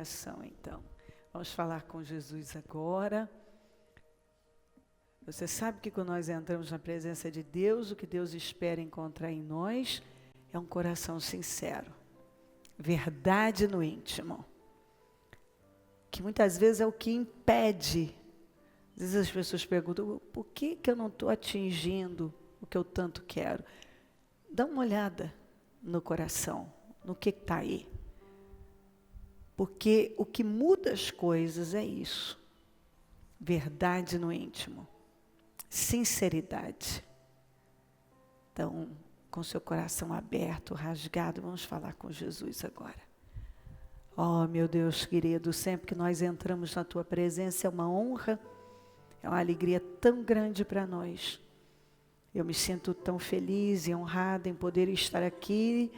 coração, então. Vamos falar com Jesus agora. Você sabe que quando nós entramos na presença de Deus, o que Deus espera encontrar em nós é um coração sincero. Verdade no íntimo. Que muitas vezes é o que impede. Às vezes as pessoas perguntam, por que eu não estou atingindo o que eu tanto quero? Dá uma olhada no coração, no que está aí. Porque o que muda as coisas é isso. Verdade no íntimo. Sinceridade. Então, com seu coração aberto, rasgado, vamos falar com Jesus agora. Oh, meu Deus querido, sempre que nós entramos na tua presença é uma honra, é uma alegria tão grande para nós. Eu me sinto tão feliz e honrada em poder estar aqui,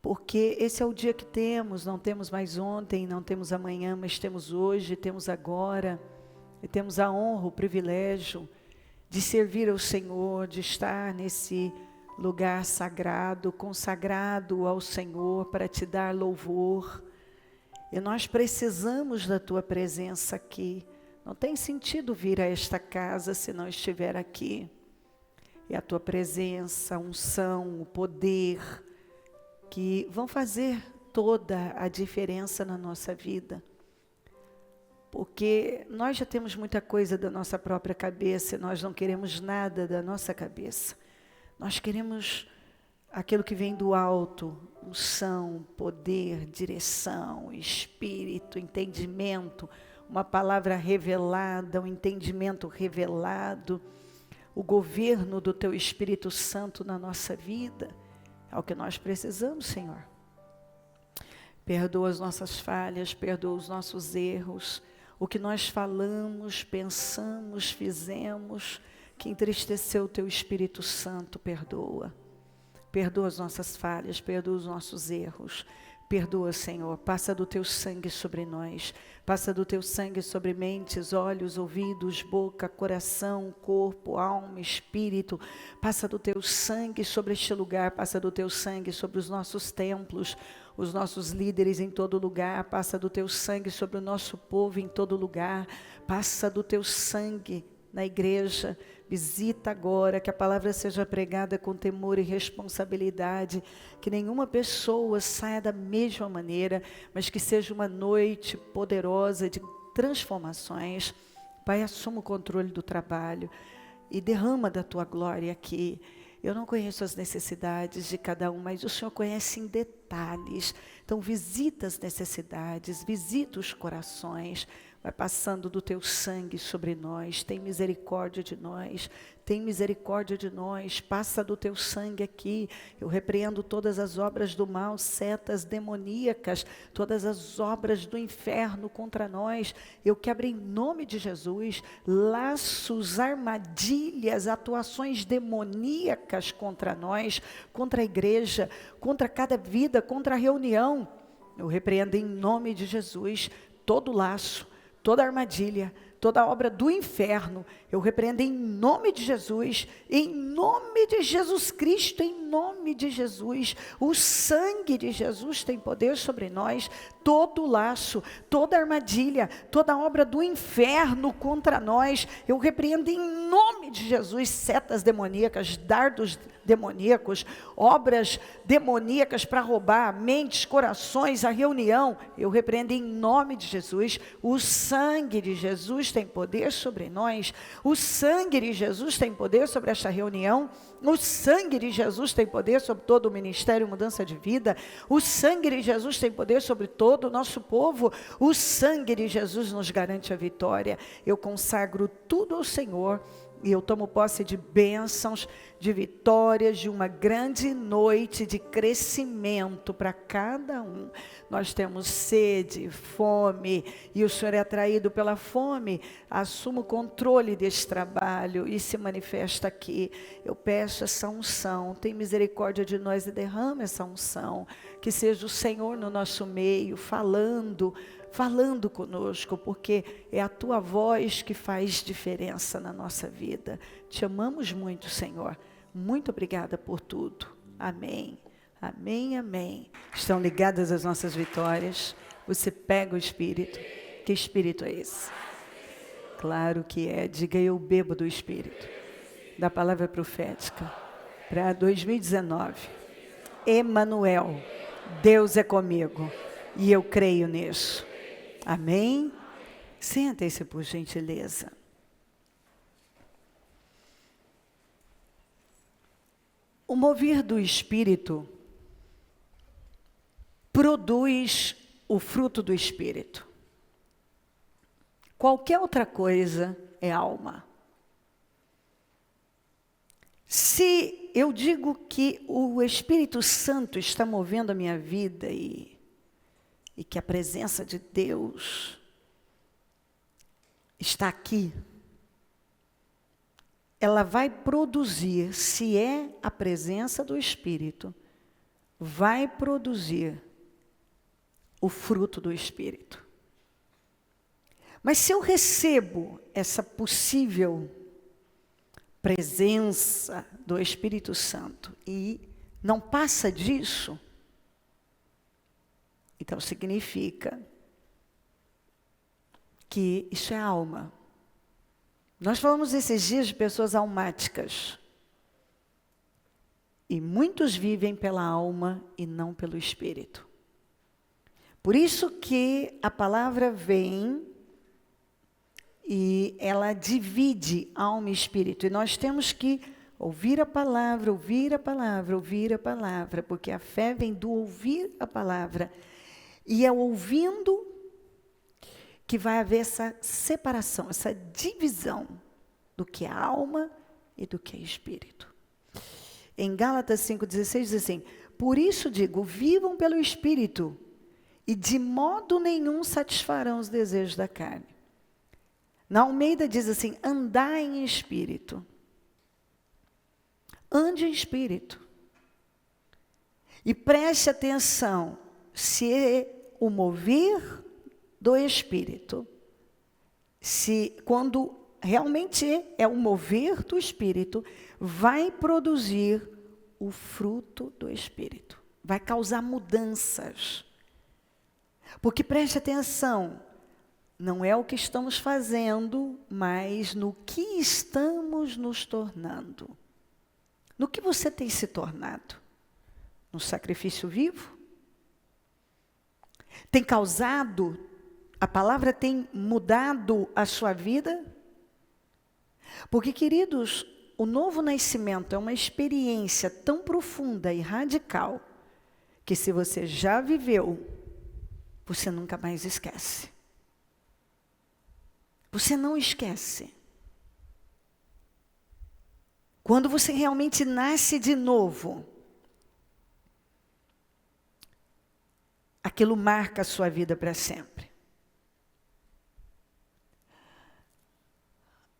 porque esse é o dia que temos, não temos mais ontem, não temos amanhã, mas temos hoje, temos agora, e temos a honra, o privilégio de servir ao Senhor, de estar nesse lugar sagrado, consagrado ao Senhor para te dar louvor. E nós precisamos da tua presença aqui. Não tem sentido vir a esta casa se não estiver aqui. E a tua presença, a unção, o poder, que vão fazer toda a diferença na nossa vida. Porque nós já temos muita coisa da nossa própria cabeça e nós não queremos nada da nossa cabeça. Nós queremos aquilo que vem do alto, unção, poder, direção, espírito, entendimento, uma palavra revelada, um entendimento revelado, o governo do teu Espírito Santo na nossa vida. É o que nós precisamos, Senhor. Perdoa as nossas falhas, perdoa os nossos erros, o que nós falamos, pensamos, fizemos, que entristeceu o teu Espírito Santo, perdoa. Perdoa as nossas falhas, perdoa os nossos erros. Perdoa, Senhor, passa do teu sangue sobre nós. Passa do teu sangue sobre mentes, olhos, ouvidos, boca, coração, corpo, alma, espírito. Passa do teu sangue sobre este lugar. Passa do teu sangue sobre os nossos templos, os nossos líderes em todo lugar. Passa do teu sangue sobre o nosso povo em todo lugar. Passa do teu sangue na igreja. Visita agora, que a palavra seja pregada com temor e responsabilidade, que nenhuma pessoa saia da mesma maneira, mas que seja uma noite poderosa de transformações. Pai, assuma o controle do trabalho e derrama da tua glória aqui. Eu não conheço as necessidades de cada um, mas o Senhor conhece em detalhes. Então visita as necessidades, visita os corações. Vai passando do teu sangue sobre nós, tem misericórdia de nós, tem misericórdia de nós, passa do teu sangue aqui. Eu repreendo todas as obras do mal, setas demoníacas, todas as obras do inferno contra nós. Eu quebro em nome de Jesus, laços, armadilhas, atuações demoníacas contra nós, contra a igreja, contra cada vida, contra a reunião. Eu repreendo em nome de Jesus todo laço, toda armadilha, toda obra do inferno, eu repreendo em nome de Jesus, em nome de Jesus Cristo, em nome de Jesus. O sangue de Jesus tem poder sobre nós. Todo laço, toda armadilha, toda obra do inferno contra nós, eu repreendo em nome de Jesus. Setas demoníacas, dardos demoníacos, obras demoníacas para roubar mentes, corações, a reunião, eu repreendo em nome de Jesus. O sangue de Jesus tem poder sobre nós. O sangue de Jesus tem poder sobre esta reunião. O sangue de Jesus tem poder sobre todo o ministério Mudança de Vida. O sangue de Jesus tem poder sobre todo o nosso povo. O sangue de Jesus nos garante a vitória. Eu consagro tudo ao Senhor e eu tomo posse de bênçãos, de vitórias, de uma grande noite de crescimento para cada um. Nós temos sede, fome, e o Senhor é atraído pela fome. Assuma o controle desse trabalho e se manifesta aqui. Eu peço essa unção, tem misericórdia de nós e derrama essa unção. Que seja o Senhor no nosso meio, falando conosco, porque é a tua voz que faz diferença na nossa vida. Te amamos muito, Senhor. Muito obrigada por tudo. Amém. Amém, amém. Estão ligadas as nossas vitórias? Você pega o Espírito. Que Espírito é esse? Claro que é. Diga, eu bebo do Espírito. Da palavra profética. Para 2019. Emanuel. Deus é comigo. E eu creio nisso. Amém? Sentem-se, por gentileza. O mover do Espírito produz o fruto do Espírito. Qualquer outra coisa é alma. Se eu digo que o Espírito Santo está movendo a minha vida e que a presença de Deus está aqui, ela vai produzir, se é a presença do Espírito, vai produzir o fruto do Espírito. Mas se eu recebo essa possível presença do Espírito Santo e não passa disso, então significa que isso é alma. Nós falamos esses dias de pessoas almáticas. E muitos vivem pela alma e não pelo Espírito. Por isso que a palavra vem e ela divide alma e espírito. E nós temos que ouvir a palavra, ouvir a palavra, ouvir a palavra, porque a fé vem do ouvir a palavra. E é ouvindo que vai haver essa separação, essa divisão do que é alma e do que é espírito. Em Gálatas 5,16 diz assim: por isso digo, vivam pelo Espírito, e de modo nenhum satisfarão os desejos da carne. Na Almeida diz assim: andai em Espírito. Ande em Espírito. E preste atenção, se é o mover do Espírito, quando realmente é o mover do Espírito, vai produzir o fruto do Espírito. Vai causar mudanças. Porque preste atenção, não é o que estamos fazendo, mas no que estamos nos tornando. No que você tem se tornado? No sacrifício vivo? Tem causado, a palavra tem mudado a sua vida? Porque, queridos, o novo nascimento é uma experiência tão profunda e radical, que se você já viveu, você nunca mais esquece. Você não esquece. Quando você realmente nasce de novo, aquilo marca a sua vida para sempre.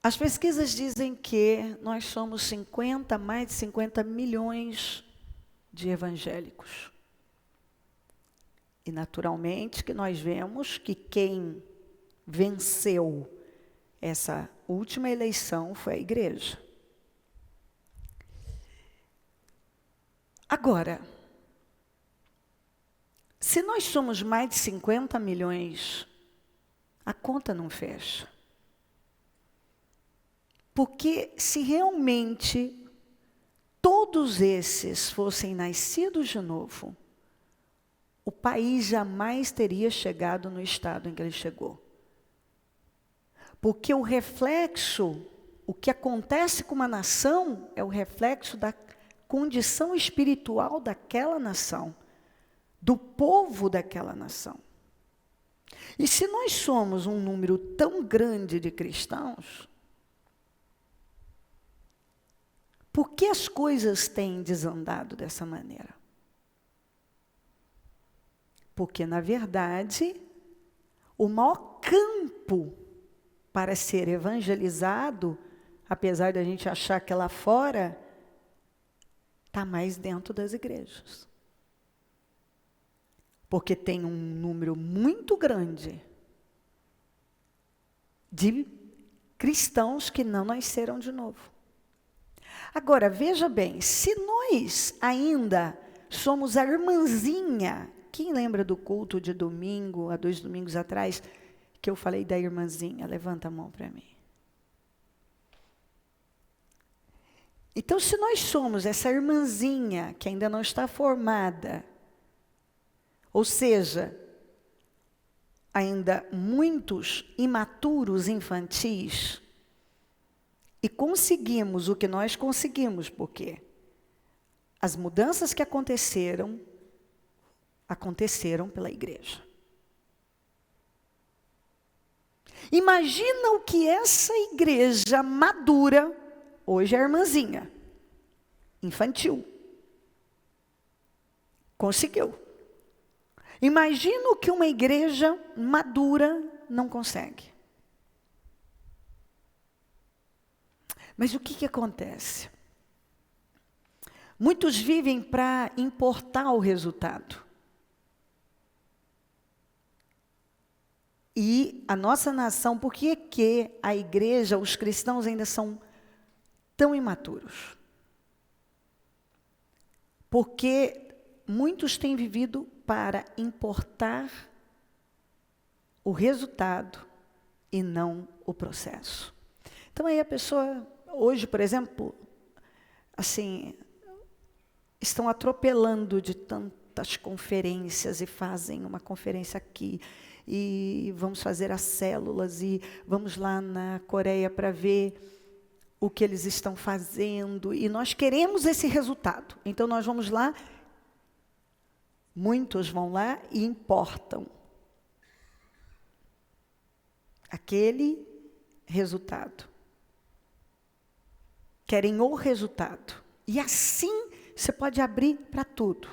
As pesquisas dizem que nós somos mais de 50 milhões de evangélicos. E naturalmente que nós vemos que quem venceu essa última eleição foi a igreja. Agora, se nós somos mais de 50 milhões, a conta não fecha. Porque se realmente todos esses fossem nascidos de novo, o país jamais teria chegado no estado em que ele chegou. Porque o reflexo, o que acontece com uma nação, é o reflexo da condição espiritual daquela nação, do povo daquela nação. E se nós somos um número tão grande de cristãos, por que as coisas têm desandado dessa maneira? Porque, na verdade, o maior campo para ser evangelizado, apesar de a gente achar que lá fora, está mais dentro das igrejas. Porque tem um número muito grande de cristãos que não nasceram de novo. Agora, veja bem, se nós ainda somos a irmãzinha Quem lembra do culto de domingo, há 2 domingos atrás, que eu falei da irmãzinha? Levanta a mão para mim. Então, se nós somos essa irmãzinha que ainda não está formada, ou seja, ainda muitos imaturos infantis, e conseguimos o que nós conseguimos, porque as mudanças que aconteceram pela igreja. Imagina o que essa igreja madura, hoje é a irmãzinha, infantil, conseguiu. Imagina o que uma igreja madura não consegue. Mas o que acontece? Muitos vivem para importar o resultado. E a nossa nação, por que a igreja, os cristãos ainda são tão imaturos? Porque muitos têm vivido para importar o resultado e não o processo. Então aí a pessoa, hoje, por exemplo, assim, estão atropelando de tantas conferências e fazem uma conferência aqui, e vamos fazer as células, e vamos lá na Coreia para ver o que eles estão fazendo, e nós queremos esse resultado. Então nós vamos lá, muitos vão lá e importam aquele resultado. Querem o resultado. E assim você pode abrir para tudo,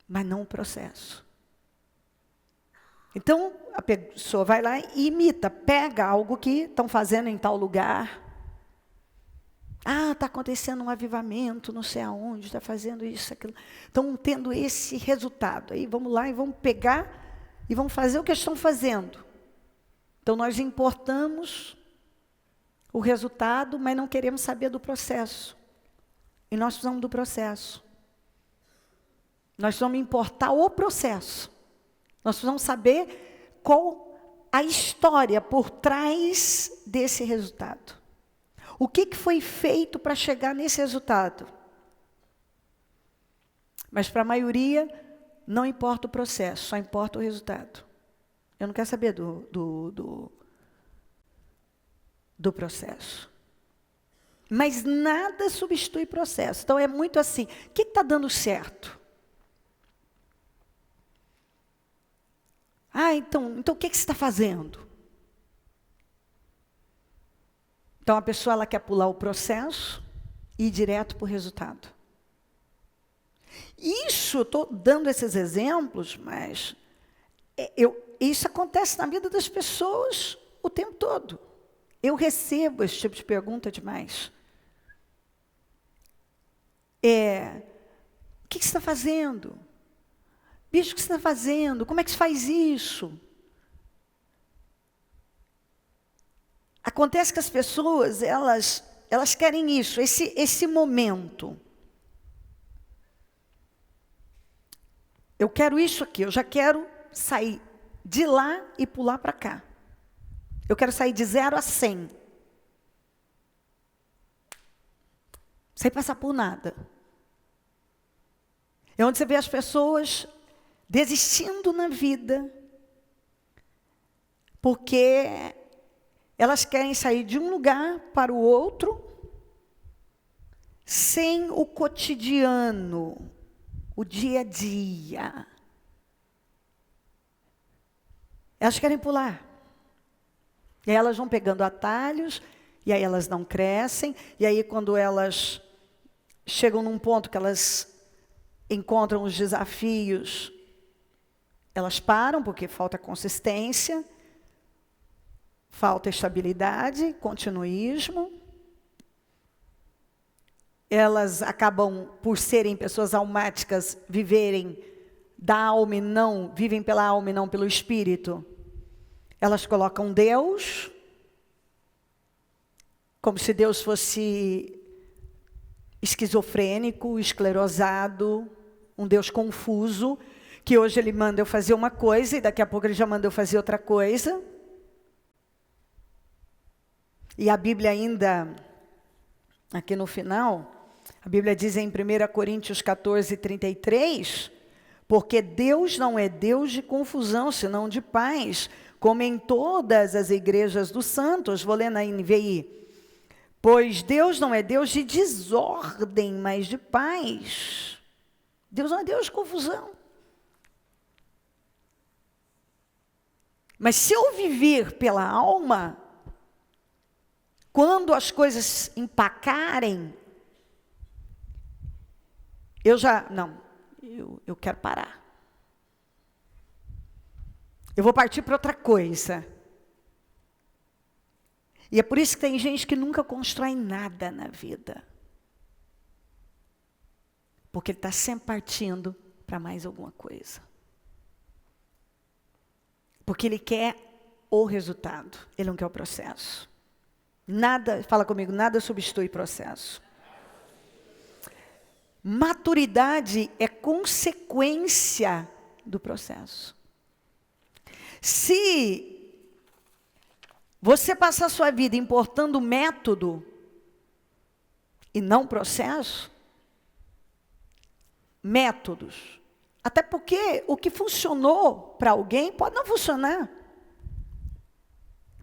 mas não o processo. Então, a pessoa vai lá e imita, pega algo que estão fazendo em tal lugar. Ah, está acontecendo um avivamento, não sei aonde, está fazendo isso, aquilo. Estão tendo esse resultado. Aí vamos lá e vamos pegar e vamos fazer o que estão fazendo. Então, nós importamos o resultado, mas não queremos saber do processo. E nós precisamos do processo. Nós vamos importar o processo. Nós precisamos saber qual a história por trás desse resultado. O que foi feito para chegar nesse resultado? Mas para a maioria, não importa o processo, só importa o resultado. Eu não quero saber do processo. Mas nada substitui processo. Então é muito assim, o que está dando certo? Ah, então o que você está fazendo? Então a pessoa ela quer pular o processo e ir direto para o resultado. Isso, eu estou dando esses exemplos, mas isso acontece na vida das pessoas o tempo todo. Eu recebo esse tipo de pergunta demais. O que você está fazendo? Bicho, o que você está fazendo? Como é que se faz isso? Acontece que as pessoas, elas querem isso, esse momento. Eu quero isso aqui, eu já quero sair de lá e pular para cá. Eu quero sair de 0 a 100. Sem passar por nada. É onde você vê as pessoas desistindo na vida, porque elas querem sair de um lugar para o outro, sem o cotidiano, o dia a dia. Elas querem pular. E aí elas vão pegando atalhos, e aí elas não crescem, e aí quando elas chegam num ponto que elas encontram os desafios, elas param, porque falta consistência, falta estabilidade, continuismo. Elas acabam, por serem pessoas almáticas, viverem da alma e não, vivem pela alma e não pelo espírito. Elas colocam Deus, como se Deus fosse esquizofrênico, esclerosado, Um Deus confuso, que hoje Ele manda eu fazer uma coisa e daqui a pouco Ele já manda eu fazer outra coisa. E a Bíblia ainda, aqui no final, a Bíblia diz em 1 Coríntios 14, 33, porque Deus não é Deus de confusão, senão de paz, como em todas as igrejas dos santos. Vou ler na NVI. Pois Deus não é Deus de desordem, mas de paz. Deus não é Deus de confusão. Mas se eu viver pela alma, quando as coisas empacarem, eu quero parar. Eu vou partir para outra coisa. E é por isso que tem gente que nunca constrói nada na vida. Porque ele está sempre partindo para mais alguma coisa. Porque ele quer o resultado, ele não quer o processo. Nada, fala comigo, nada substitui processo. Maturidade é consequência do processo. Se você passar a sua vida importando método e não processo, métodos, até porque o que funcionou para alguém pode não funcionar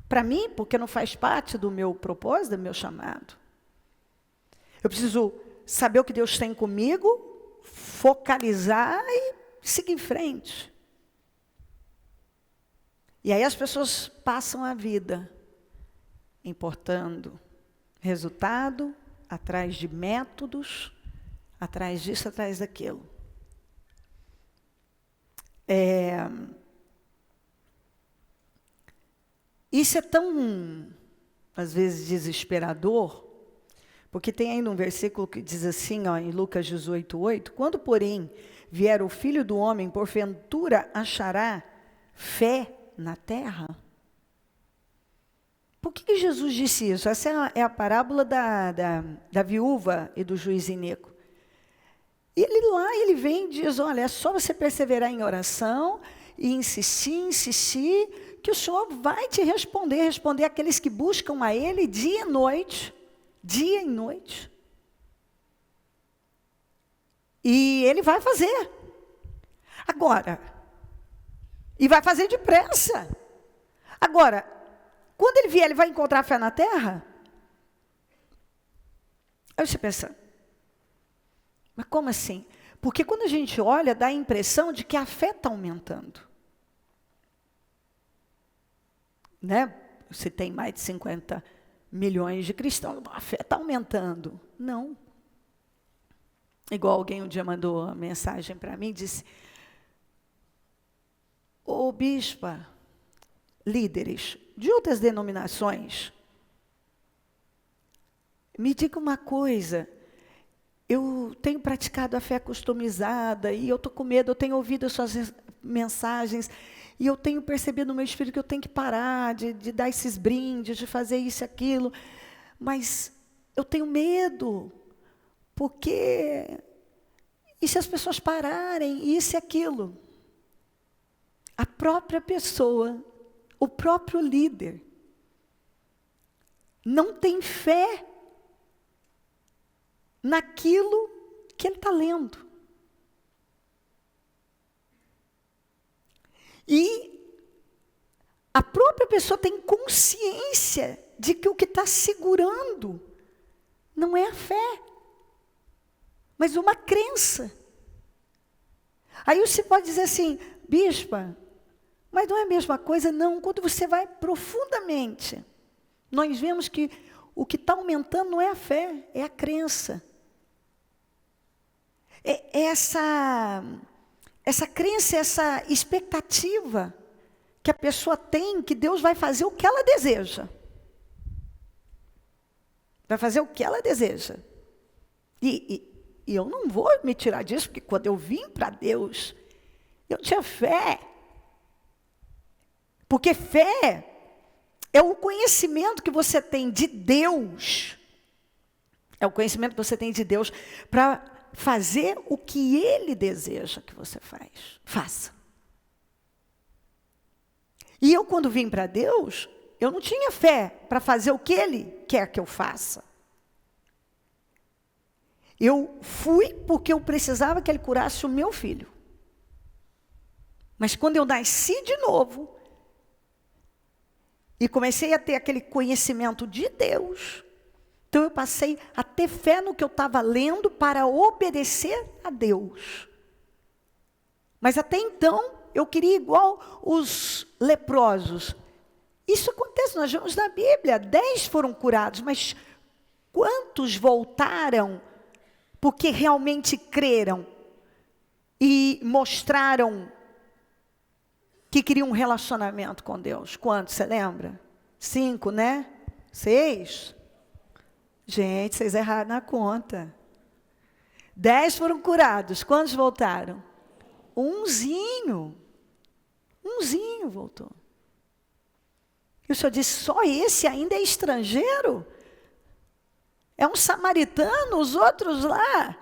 para mim, porque não faz parte do meu propósito, do meu chamado. Eu preciso saber o que Deus tem comigo, focalizar e seguir em frente. E aí as pessoas passam a vida importando resultado, atrás de métodos, atrás disso, atrás daquilo. Isso é tão, às vezes, desesperador, porque tem ainda um versículo que diz assim, ó, em Lucas 18:8, quando, porém, vier o Filho do Homem, porventura achará fé na terra? Por que Jesus disse isso? Essa é a parábola da viúva e do juiz iníquo. E ele vem e diz, olha, é só você perseverar em oração e insistir, que o Senhor vai te responder àqueles que buscam a Ele dia e noite. E Ele vai fazer. Agora, e vai fazer depressa. Agora, quando Ele vier, Ele vai encontrar fé na terra? Aí você pensa, mas como assim? Porque quando a gente olha, dá a impressão de que a fé está aumentando. Né? Se tem mais de 50 milhões de cristãos, a fé está aumentando. Não. Igual alguém um dia mandou uma mensagem para mim, disse, ô bispa, líderes de outras denominações, me diga uma coisa, eu tenho praticado a fé customizada e eu estou com medo, eu tenho ouvido as suas mensagens e eu tenho percebido no meu espírito que eu tenho que parar de dar esses brindes, de fazer isso e aquilo, mas eu tenho medo, porque e se as pessoas pararem, isso e aquilo? A própria pessoa, o próprio líder, não tem fé naquilo que ele está lendo. E a própria pessoa tem consciência de que o que está segurando não é a fé, mas uma crença. Aí você pode dizer assim, bispa, mas não é a mesma coisa, não. Quando você vai profundamente, nós vemos que o que está aumentando não é a fé, é a crença. É essa crença, essa expectativa que a pessoa tem que Deus vai fazer o que ela deseja. Vai fazer o que ela deseja. E eu não vou me tirar disso, porque quando eu vim para Deus, eu tinha fé. Porque fé é o conhecimento que você tem de Deus. É o conhecimento que você tem de Deus para fazer o que Ele deseja que você faça. E eu, quando vim para Deus, eu não tinha fé para fazer o que Ele quer que eu faça. Eu fui porque eu precisava que Ele curasse o meu filho. Mas quando eu nasci de novo, e comecei a ter aquele conhecimento de Deus, então eu passei a ter fé no que eu estava lendo para obedecer a Deus. Mas até então, eu queria igual os leprosos. Isso acontece, nós vemos na Bíblia, 10 foram curados, mas quantos voltaram porque realmente creram e mostraram que queriam um relacionamento com Deus? Quantos, você lembra? 5, né? 6? Gente, vocês erraram na conta. 10 foram curados, quantos voltaram? Umzinho voltou. E o Senhor disse, só esse ainda é estrangeiro? É um samaritano, os outros lá,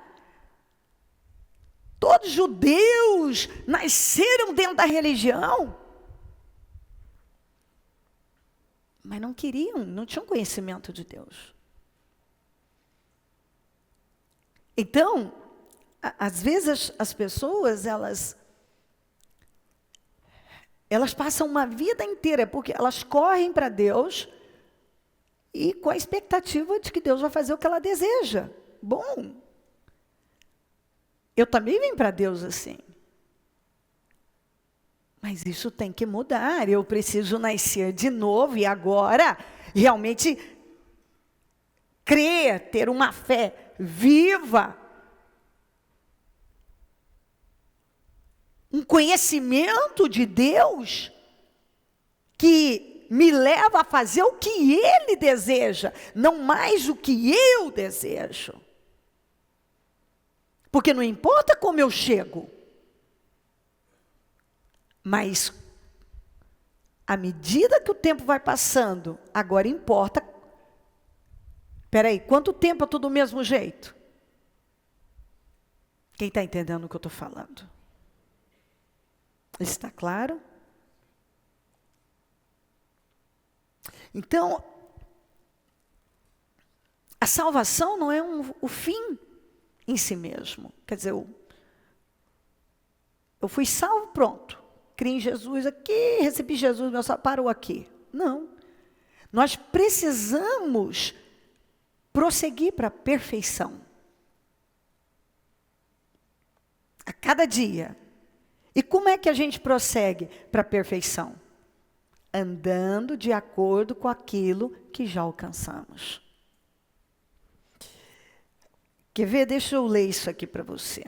todos judeus, nasceram dentro da religião, mas não queriam, não tinham conhecimento de Deus. Então, às vezes as pessoas, elas passam uma vida inteira, porque elas correm para Deus, e com a expectativa de que Deus vai fazer o que ela deseja. Bom, eu também vim para Deus assim. Mas isso tem que mudar, eu preciso nascer de novo, e agora, realmente, crer, ter uma fé viva, um conhecimento de Deus, que me leva a fazer o que Ele deseja, não mais o que eu desejo. Porque não importa como eu chego, mas à medida que o tempo vai passando, agora importa. Espera aí, quanto tempo é tudo do mesmo jeito? Quem está entendendo o que eu estou falando? Está claro? Então, a salvação não é o fim em si mesmo. Quer dizer, eu fui salvo, pronto. Criei em Jesus aqui, recebi Jesus, meu salvo, parou aqui. Não. Nós precisamos prosseguir para a perfeição. A cada dia. E como é que a gente prossegue para a perfeição? Andando de acordo com aquilo que já alcançamos. Quer ver? Deixa eu ler isso aqui para você.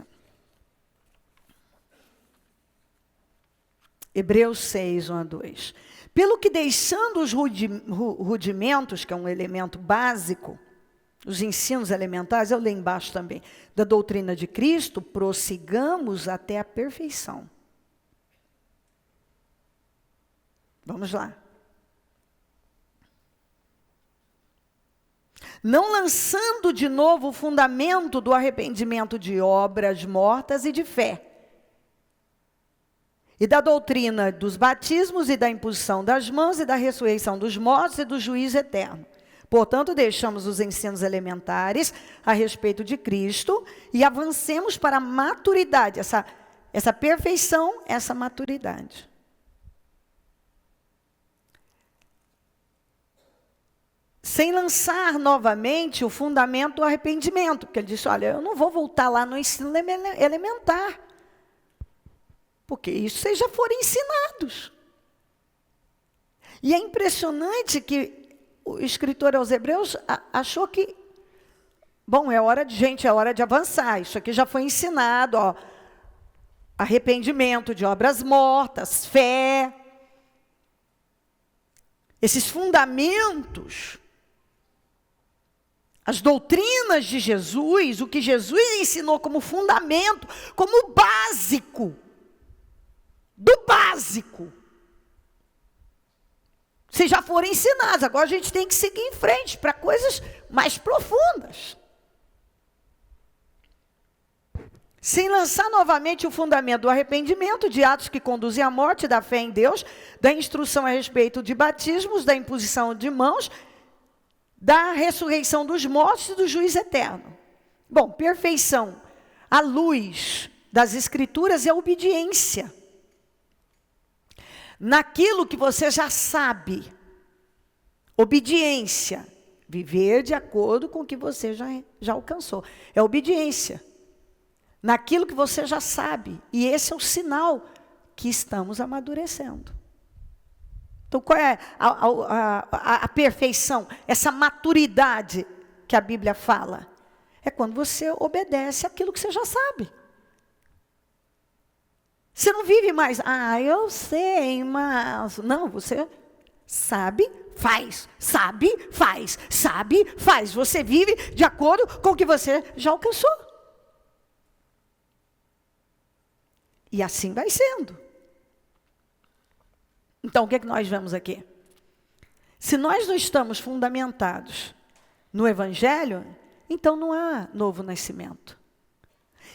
Hebreus 6, 1 a 2. Pelo que deixando os rudimentos, que é um elemento básico, os ensinos elementares, eu leio embaixo também, da doutrina de Cristo, prossigamos até a perfeição. Vamos lá. Não lançando de novo o fundamento do arrependimento de obras mortas e de fé. E da doutrina dos batismos e da imposição das mãos e da ressurreição dos mortos e do juízo eterno. Portanto, deixamos os ensinos elementares a respeito de Cristo e avancemos para a maturidade, essa perfeição, essa maturidade. Sem lançar novamente o fundamento do arrependimento. Porque ele disse, olha, eu não vou voltar lá no ensino elementar. Porque isso vocês já foram ensinados. E é impressionante que o escritor aos Hebreus achou que, bom, é hora de avançar. Isso aqui já foi ensinado, ó. Arrependimento de obras mortas, fé. Esses fundamentos, as doutrinas de Jesus, o que Jesus ensinou como fundamento, como básico, do básico. Vocês já foram ensinados, agora a gente tem que seguir em frente para coisas mais profundas. sem lançar novamente o fundamento do arrependimento, de atos que conduzem à morte, da fé em Deus, da instrução a respeito de batismos, da imposição de mãos, da ressurreição dos mortos e do juízo eterno. Bom, perfeição à luz das Escrituras é obediência. Naquilo que você já sabe. Obediência. Viver de acordo com o que você já alcançou. É obediência. Naquilo que você já sabe. E esse é o sinal que estamos amadurecendo. Então, qual é a perfeição? Essa maturidade que a Bíblia fala. É quando você obedece aquilo que você já sabe. Você não vive mais, eu sei, mas... Não, você sabe, faz. Sabe, faz. Sabe, faz. Você vive de acordo com o que você já alcançou. E assim vai sendo. Então, o que é que nós vemos aqui? Se nós não estamos fundamentados no Evangelho, então não há novo nascimento.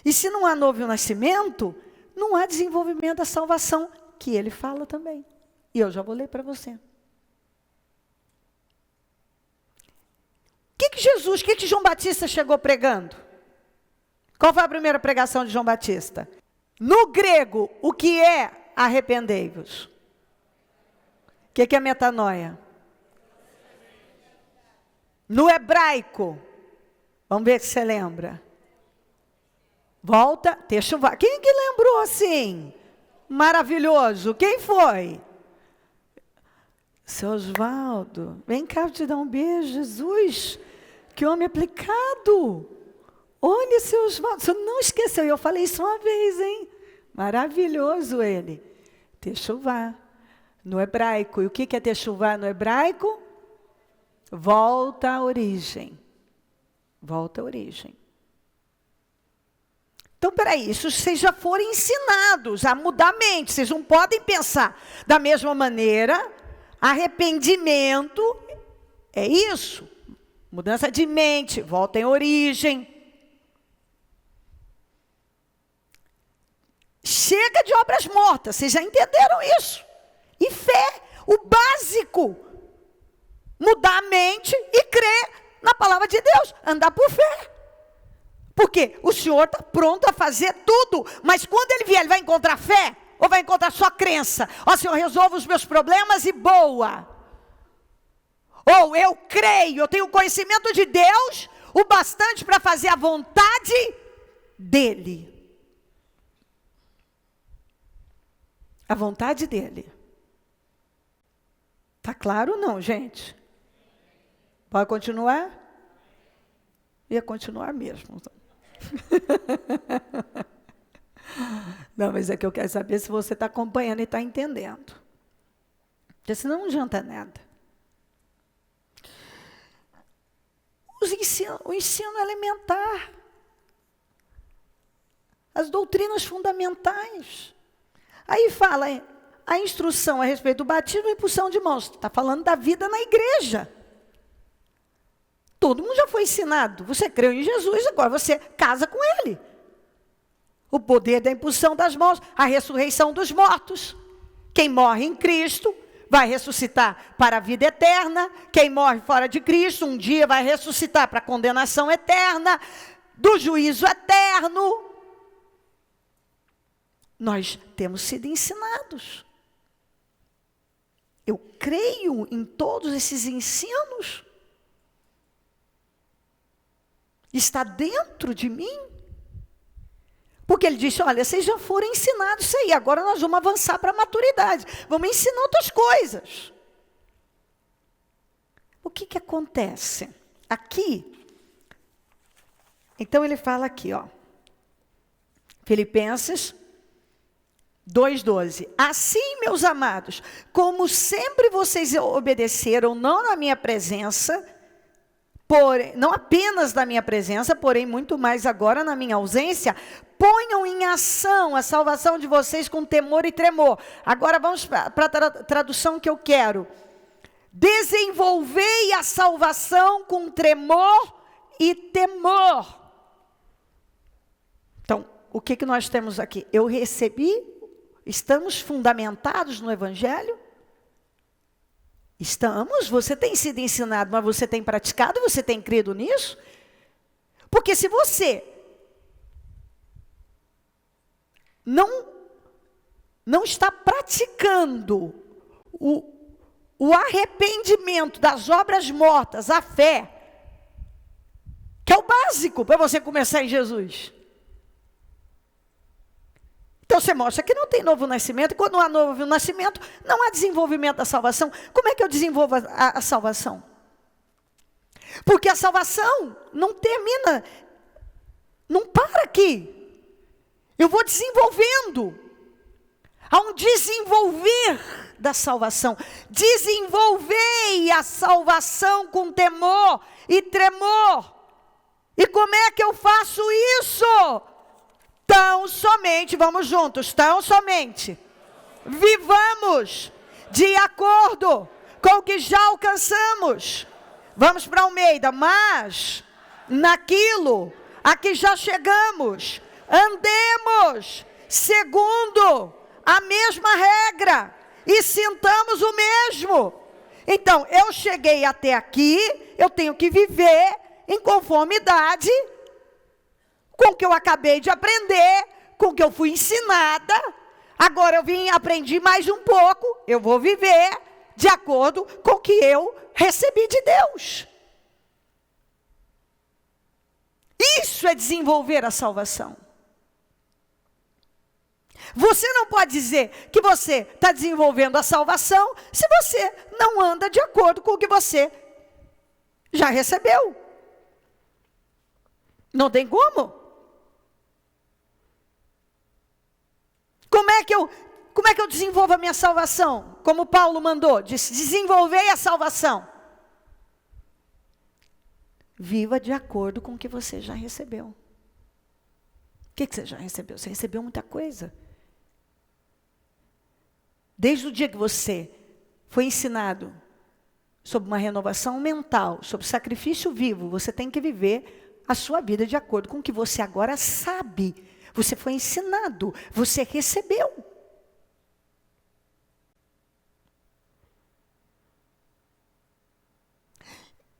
E se não há novo nascimento, não há desenvolvimento da salvação, que ele fala também. E eu já vou ler para você. O que João Batista chegou pregando? Qual foi a primeira pregação de João Batista? No grego, o que é arrependei-vos? O que é metanoia? No hebraico, vamos ver se você lembra. Volta, techuvá. Quem que lembrou assim? Maravilhoso. Quem foi? Seu Osvaldo. Vem cá, eu te dar um beijo. Jesus, que homem aplicado. Olha, seu Osvaldo, você não esqueceu. Eu falei isso uma vez, hein? Maravilhoso ele. Techuvá. No hebraico. E o que é techuvá no hebraico? Volta à origem. Volta à origem. Então, peraí, isso vocês já foram ensinados a mudar a mente. Vocês não podem pensar da mesma maneira. Arrependimento é isso. Mudança de mente, volta em origem. Chega de obras mortas, vocês já entenderam isso. E fé, o básico. Mudar a mente e crer na palavra de Deus. Andar por fé. Porque o Senhor está pronto a fazer tudo. Mas quando Ele vier, Ele vai encontrar fé? Ou vai encontrar só crença? Ó, Senhor, resolva os meus problemas e boa. Ou eu creio, eu tenho conhecimento de Deus, o bastante para fazer a vontade dEle. A vontade dEle. Está claro ou não, gente? Pode continuar? Ia continuar mesmo. Não, mas é que eu quero saber se você está acompanhando e está entendendo. Porque senão não adianta nada. O ensino elementar. As doutrinas fundamentais. Aí fala a instrução a respeito do batismo e impulsão de mãos. Está falando da vida na igreja. Todo mundo já foi ensinado. Você creu em Jesus, agora você casa com Ele. O poder da impulsão das mãos, a ressurreição dos mortos. Quem morre em Cristo vai ressuscitar para a vida eterna. Quem morre fora de Cristo, um dia vai ressuscitar para a condenação eterna, do juízo eterno. Nós temos sido ensinados. Eu creio em todos esses ensinos. Está dentro de mim. Porque ele disse, olha, vocês já foram ensinados isso aí, agora nós vamos avançar para a maturidade. Vamos ensinar outras coisas. O que acontece? Aqui, então ele fala aqui, ó. Filipenses 2:12. Assim, meus amados, como sempre vocês obedeceram, não na minha presença, não apenas na minha presença, porém muito mais agora na minha ausência, ponham em ação a salvação de vocês com temor e tremor. Agora vamos para a tradução que eu quero. Desenvolvei a salvação com tremor e temor. Então, o que nós temos aqui? Eu recebi, estamos fundamentados no Evangelho? Estamos, você tem sido ensinado, mas você tem praticado, você tem crido nisso? Porque se você não está praticando o arrependimento das obras mortas, a fé, que é o básico para você começar em Jesus. Então você mostra que não tem novo nascimento, e quando não há novo nascimento, não há desenvolvimento da salvação. Como é que eu desenvolvo a salvação? Porque a salvação não termina, não para aqui. Eu vou desenvolvendo. Há um desenvolver da salvação. Desenvolvei a salvação com temor e tremor. E como é que eu faço isso? Tão somente, vamos juntos, tão somente vivamos de acordo com o que já alcançamos. Vamos para Almeida, mas naquilo a que já chegamos, andemos segundo a mesma regra e sintamos o mesmo. Então, eu cheguei até aqui, eu tenho que viver em conformidade com o que eu acabei de aprender, com o que eu fui ensinada. Agora eu aprendi mais um pouco, eu vou viver de acordo com o que eu recebi de Deus. Isso é desenvolver a salvação. Você não pode dizer que você está desenvolvendo a salvação se você não anda de acordo com o que você já recebeu. Não tem como. Como é que eu desenvolvo a minha salvação? Como Paulo mandou, desenvolver a salvação. Viva de acordo com o que você já recebeu. O que você já recebeu? Você recebeu muita coisa. Desde o dia que você foi ensinado sobre uma renovação mental, sobre sacrifício vivo, você tem que viver a sua vida de acordo com o que você agora sabe. Você foi ensinado, você recebeu.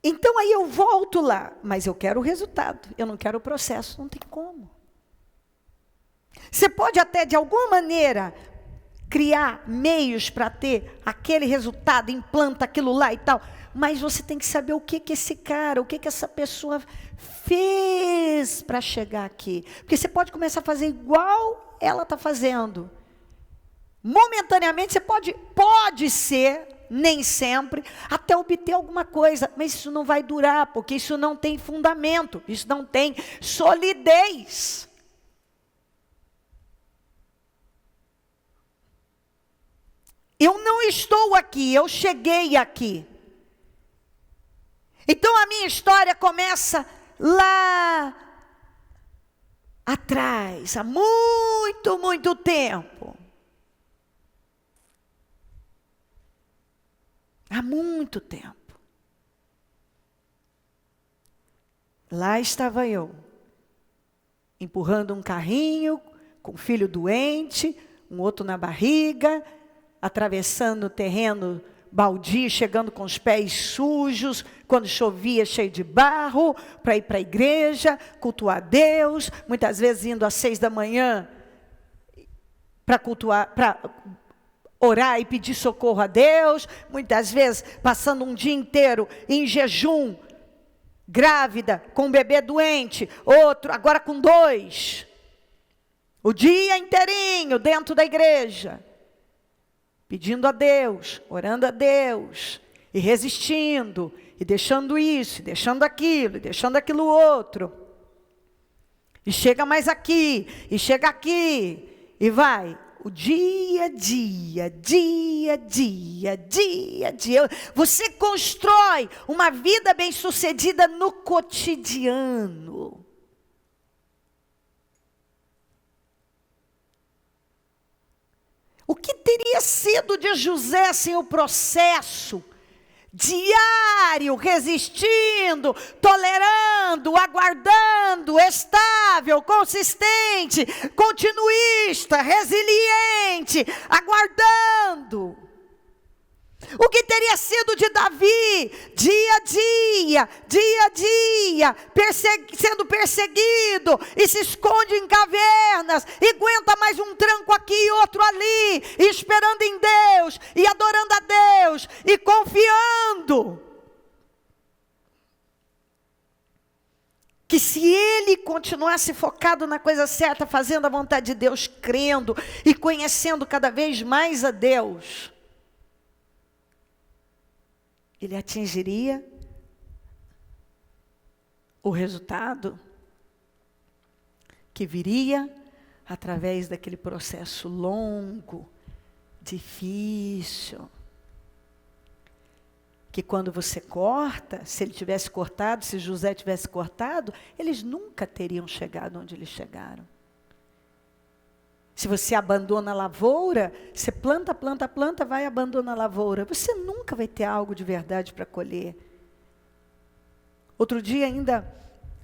Então aí eu volto lá, mas eu quero o resultado, eu não quero o processo, não tem como. Você pode até de alguma maneira criar meios para ter aquele resultado, implanta aquilo lá e tal, mas você tem que saber o que esse cara, o que essa pessoa fez para chegar aqui. Porque você pode começar a fazer igual ela está fazendo. Momentaneamente você pode ser, nem sempre, até obter alguma coisa, mas isso não vai durar, porque isso não tem fundamento, isso não tem solidez. Eu não estou aqui, eu cheguei aqui. Então a minha história começa lá atrás, há muito, muito tempo. Há muito tempo. Lá estava eu, empurrando um carrinho, com um filho doente, um outro na barriga, atravessando o terreno baldio, chegando com os pés sujos, quando chovia cheio de barro, para ir para a igreja, cultuar a Deus, muitas vezes indo às 6 da manhã para cultuar, para orar e pedir socorro a Deus, muitas vezes passando um dia inteiro em jejum, grávida, com um bebê doente, outro agora com 2, o dia inteirinho dentro da igreja, pedindo a Deus, orando a Deus, e resistindo, e deixando isso, e deixando aquilo, e deixando aquilo outro. E chega mais aqui, e chega aqui, e vai. O dia a dia, dia a dia, dia a dia. Você constrói uma vida bem-sucedida no cotidiano. O que teria sido de José sem o processo diário, resistindo, tolerando, aguardando, perseverando, estável, consistente, continuista, resiliente, aguardando. O que teria sido de Davi, dia a dia, sendo perseguido, e se esconde em cavernas, e aguenta mais um tranco aqui e outro ali, e esperando em Deus, e adorando a Deus, e confiando. Que se ele continuasse focado na coisa certa, fazendo a vontade de Deus, crendo e conhecendo cada vez mais a Deus, ele atingiria o resultado que viria através daquele processo longo, difícil. Que quando você corta, se ele tivesse cortado, se José tivesse cortado, eles nunca teriam chegado onde eles chegaram. Se você abandona a lavoura, você planta, vai e abandona a lavoura. Você nunca vai ter algo de verdade para colher. Outro dia ainda,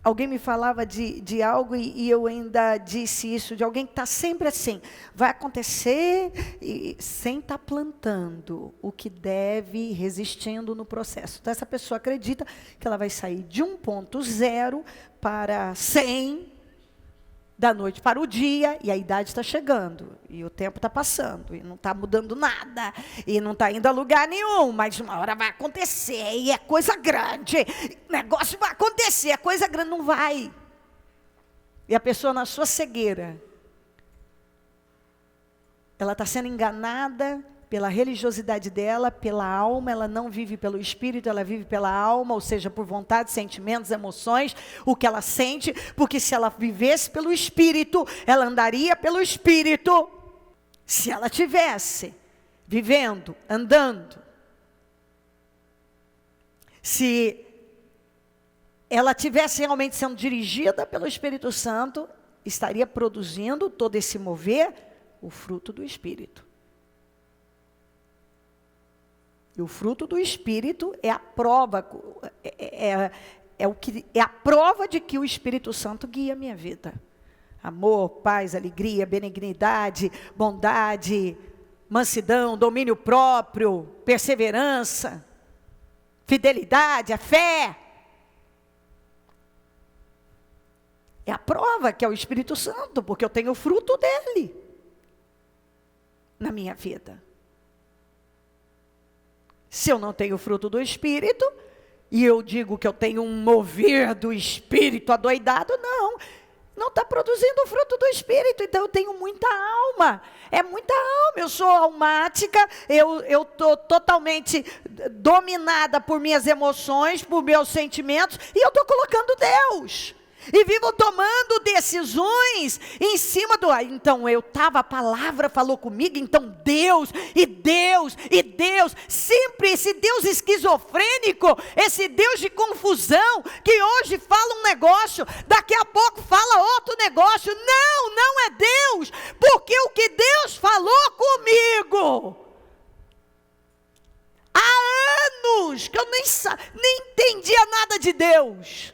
alguém me falava de algo e eu ainda disse isso, de alguém que está sempre assim. Vai acontecer e, sem estar plantando o que deve, resistindo no processo. Então essa pessoa acredita que ela vai sair de 1.0 para 100, da noite para o dia, e a idade está chegando, e o tempo está passando, e não está mudando nada, e não está indo a lugar nenhum, mas uma hora vai acontecer, e é coisa grande, o negócio vai acontecer, é coisa grande, não vai. E a pessoa na sua cegueira, ela está sendo enganada pela religiosidade dela, pela alma, ela não vive pelo espírito, ela vive pela alma, ou seja, por vontade, sentimentos, emoções, o que ela sente, porque se ela vivesse pelo espírito, ela andaria pelo espírito. Se ela tivesse vivendo, andando, se ela tivesse realmente sendo dirigida pelo Espírito Santo, estaria produzindo todo esse mover, o fruto do Espírito. E o fruto do Espírito é a prova, é a prova de que o Espírito Santo guia a minha vida. Amor, paz, alegria, benignidade, bondade, mansidão, domínio próprio, perseverança, fidelidade, a fé. É a prova que é o Espírito Santo, porque eu tenho o fruto dele na minha vida. Se eu não tenho o fruto do Espírito, e eu digo que eu tenho um mover do Espírito adoidado, não está produzindo o fruto do Espírito, então eu tenho muita alma, é muita alma, eu sou almática, eu estou totalmente dominada por minhas emoções, por meus sentimentos, e eu estou colocando Deus. E vivo tomando decisões em cima do... Então a palavra falou comigo, então Deus, sempre esse Deus esquizofrênico, esse Deus de confusão, que hoje fala um negócio, daqui a pouco fala outro negócio. Não é Deus, porque o que Deus falou comigo, há anos que eu nem entendia nada de Deus.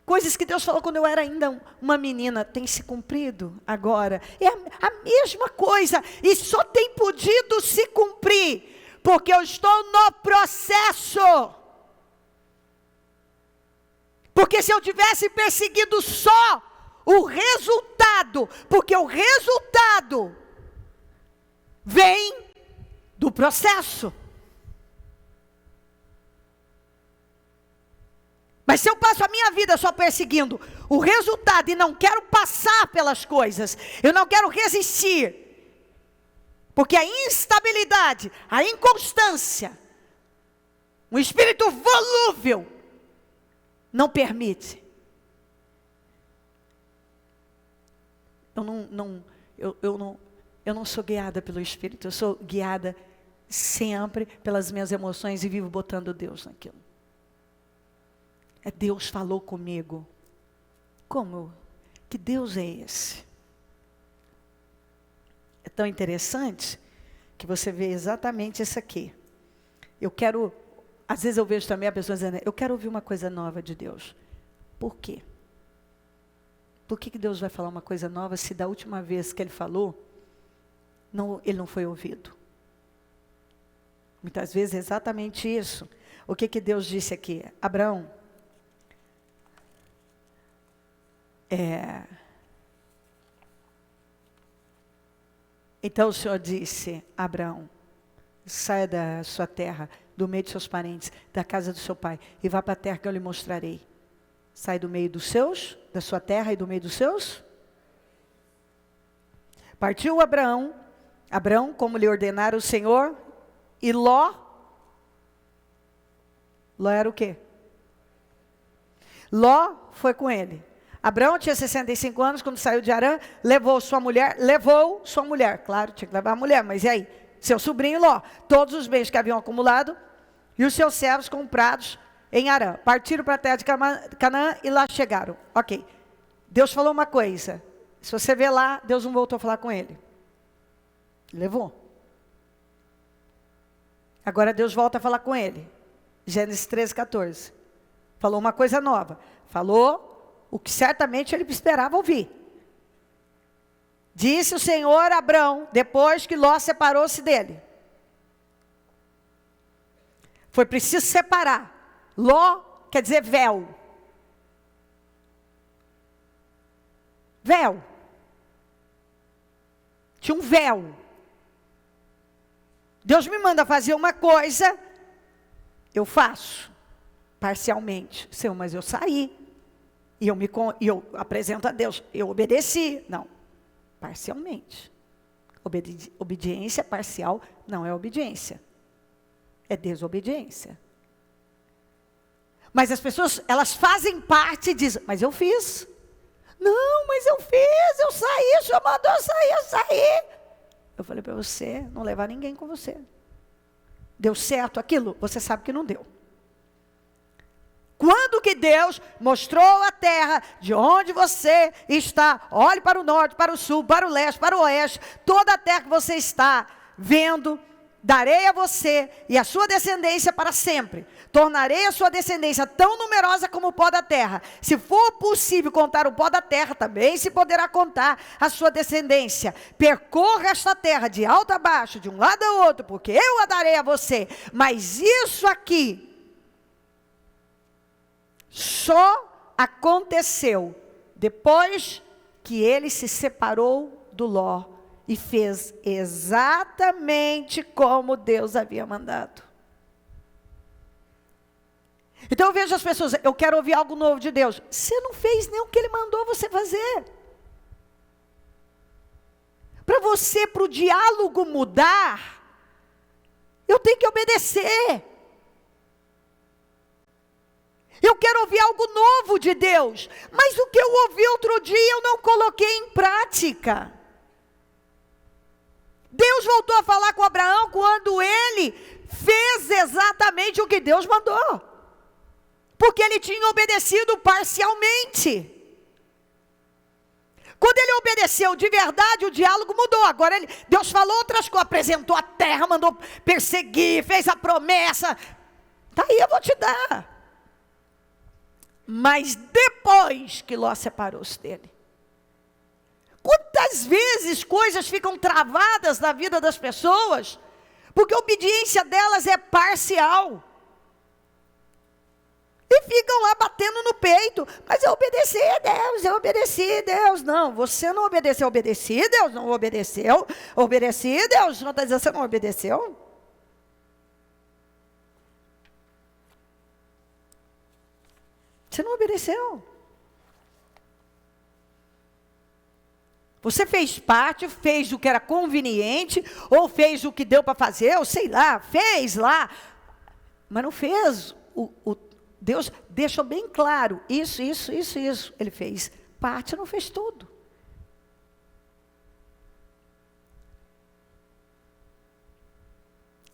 Coisas que Deus falou quando eu era ainda uma menina, tem se cumprido agora. É a mesma coisa, e só tem podido se cumprir, porque eu estou no processo. Porque se eu tivesse perseguido só o resultado, porque o resultado vem do processo. Mas se eu passo a minha vida só perseguindo o resultado e não quero passar pelas coisas, eu não quero resistir, porque a instabilidade, a inconstância, um espírito volúvel, não permite. Eu não sou guiada pelo Espírito, eu sou guiada sempre pelas minhas emoções e vivo botando Deus naquilo. Deus falou comigo. Como? Que Deus é esse? É tão interessante que você vê exatamente isso aqui. Às vezes eu vejo também a pessoa dizendo, eu quero ouvir uma coisa nova de Deus. Por quê? Por que Deus vai falar uma coisa nova se da última vez que Ele falou, Ele não foi ouvido? Muitas vezes é exatamente isso. O que Deus disse aqui? Abraão, então o Senhor disse, Abraão, saia da sua terra, do meio de seus parentes, da casa do seu pai, e vá para a terra que eu lhe mostrarei. Sai do meio dos seus, da sua terra e do meio dos seus. Partiu Abraão, como lhe ordenara o Senhor, e Ló era o quê? Ló foi com ele. Abraão tinha 65 anos, quando saiu de Harã, levou sua mulher, claro, tinha que levar a mulher, mas e aí? Seu sobrinho Ló, todos os bens que haviam acumulado, e os seus servos comprados em Harã. Partiram para a terra de Canaã e lá chegaram. Ok, Deus falou uma coisa, se você ver lá, Deus não voltou a falar com ele. Levou. Agora Deus volta a falar com ele. Gênesis 13:14. Falou uma coisa nova. Falou o que certamente ele esperava ouvir. Disse o Senhor a Abrão, depois que Ló separou-se dele. Foi preciso separar. Ló quer dizer véu. Véu. Tinha um véu. Deus me manda fazer uma coisa, eu faço, parcialmente. Senhor, mas eu saí, e eu apresento a Deus, eu obedeci. Não, parcialmente. Obediência parcial não é obediência, é desobediência. Mas as pessoas, elas fazem parte e dizem, mas eu fiz. Não, mas eu fiz, eu saí, o Senhor mandou eu saí. Eu falei para você, não levar ninguém com você. Deu certo aquilo? Você sabe que não deu. Quando que Deus mostrou a terra de onde você está, olhe para o norte, para o sul, para o leste, para o oeste, toda a terra que você está vendo, darei a você e a sua descendência para sempre. Tornarei a sua descendência tão numerosa como o pó da terra. Se for possível contar o pó da terra, também se poderá contar a sua descendência. Percorra esta terra de alto a baixo, de um lado ao outro, porque eu a darei a você. Mas isso aqui só aconteceu depois que ele se separou do Ló e fez exatamente como Deus havia mandado. Então eu vejo as pessoas, eu quero ouvir algo novo de Deus. Você não fez nem o que Ele mandou você fazer. Para você, para o diálogo mudar, eu tenho que obedecer. Eu quero ouvir algo novo de Deus, mas o que eu ouvi outro dia eu não coloquei em prática. Deus voltou a falar com Abraão quando ele fez exatamente o que Deus mandou. Porque ele tinha obedecido parcialmente. Quando ele obedeceu de verdade, o diálogo mudou. Agora Deus falou outras coisas, apresentou a terra, mandou perseguir, fez a promessa. Tá aí, eu vou te dar. Mas depois que Ló separou-se dele. Quantas vezes coisas ficam travadas na vida das pessoas, porque a obediência delas é parcial. E ficam lá batendo no peito. Mas eu obedeci a Deus, eu obedeci a Deus. Não, você não obedeceu, obedeci a Deus, não obedeceu. Obedeci a Deus, não está dizendo que você não obedeceu? Você não obedeceu. Você fez parte, fez o que era conveniente, ou fez o que deu para fazer, ou sei lá, fez lá. Mas não fez Deus deixou bem claro, isso. Ele fez parte, não fez tudo.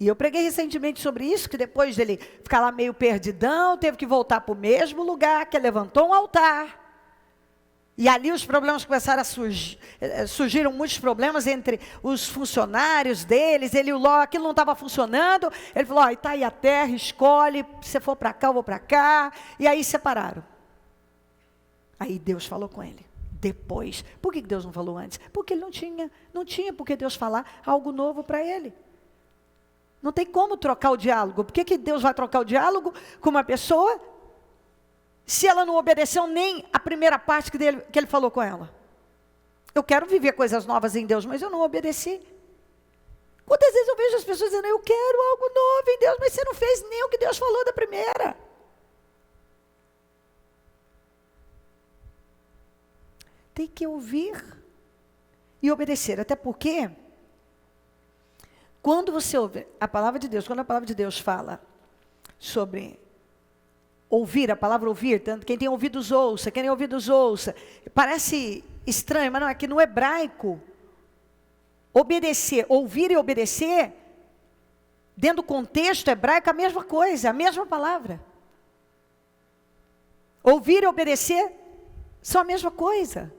E eu preguei recentemente sobre isso, que depois dele ficar lá meio perdidão, teve que voltar para o mesmo lugar, que levantou um altar. E ali os problemas começaram a surgir, surgiram muitos problemas entre os funcionários deles, ele e o Ló, aquilo não estava funcionando, ele falou, está aí a terra, escolhe, se for para cá, eu vou para cá, e aí separaram. Aí Deus falou com ele. Depois. Por que Deus não falou antes? Porque ele não tinha porque Deus falar algo novo para ele. Não tem como trocar o diálogo. Por que Deus vai trocar o diálogo com uma pessoa se ela não obedeceu nem a primeira parte que ele falou com ela? Eu quero viver coisas novas em Deus, mas eu não obedeci. Quantas vezes eu vejo as pessoas dizendo, eu quero algo novo em Deus, mas você não fez nem o que Deus falou da primeira. Tem que ouvir e obedecer, até porque, quando você ouve a palavra de Deus, quando a palavra de Deus fala sobre ouvir, a palavra ouvir, tanto quem tem ouvidos ouça, quem tem ouvidos ouça, parece estranho, mas não, é que no hebraico, obedecer, ouvir e obedecer, dentro do contexto hebraico, a mesma coisa, a mesma palavra. Ouvir e obedecer são a mesma coisa.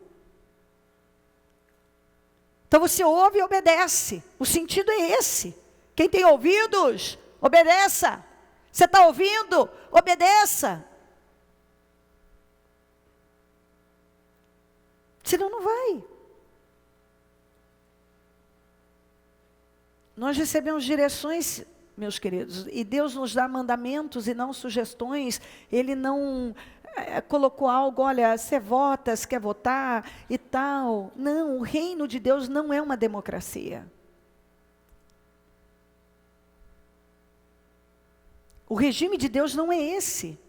Então você ouve e obedece. O sentido é esse. Quem tem ouvidos, obedeça. Você está ouvindo? Obedeça. Senão não vai. Nós recebemos direções, meus queridos, e Deus nos dá mandamentos e não sugestões. Ele não colocou algo, olha, você vota, você quer votar e tal. Não, o reino de Deus não é uma democracia. O regime de Deus não é esse.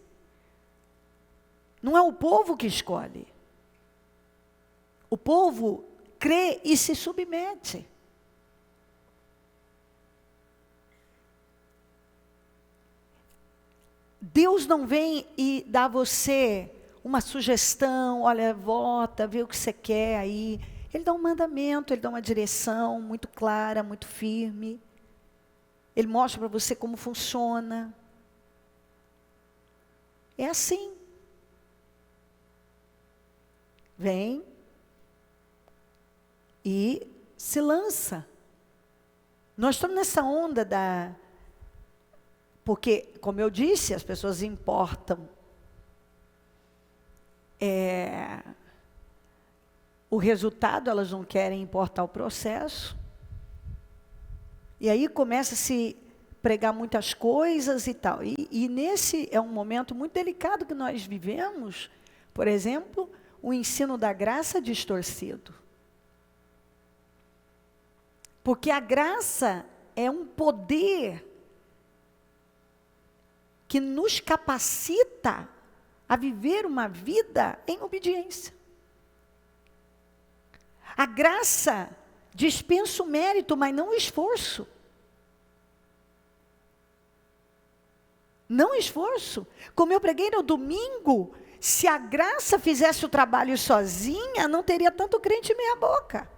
Não é o povo que escolhe. O povo crê e se submete. Deus não vem e dá a você uma sugestão, olha, vota, vê o que você quer aí. Ele dá um mandamento, ele dá uma direção muito clara, muito firme. Ele mostra para você como funciona. É assim. Vem e se lança. Nós estamos nessa onda da... Porque, como eu disse, as pessoas importam o resultado, elas não querem importar o processo. E aí começa a se pregar muitas coisas e tal. E nesse é um momento muito delicado que nós vivemos. Por exemplo, o ensino da graça distorcido. Porque a graça é um poder que nos capacita a viver uma vida em obediência. A graça dispensa o mérito, mas não o esforço. Não esforço. Como eu preguei no domingo, se a graça fizesse o trabalho sozinha, não teria tanto crente meia boca.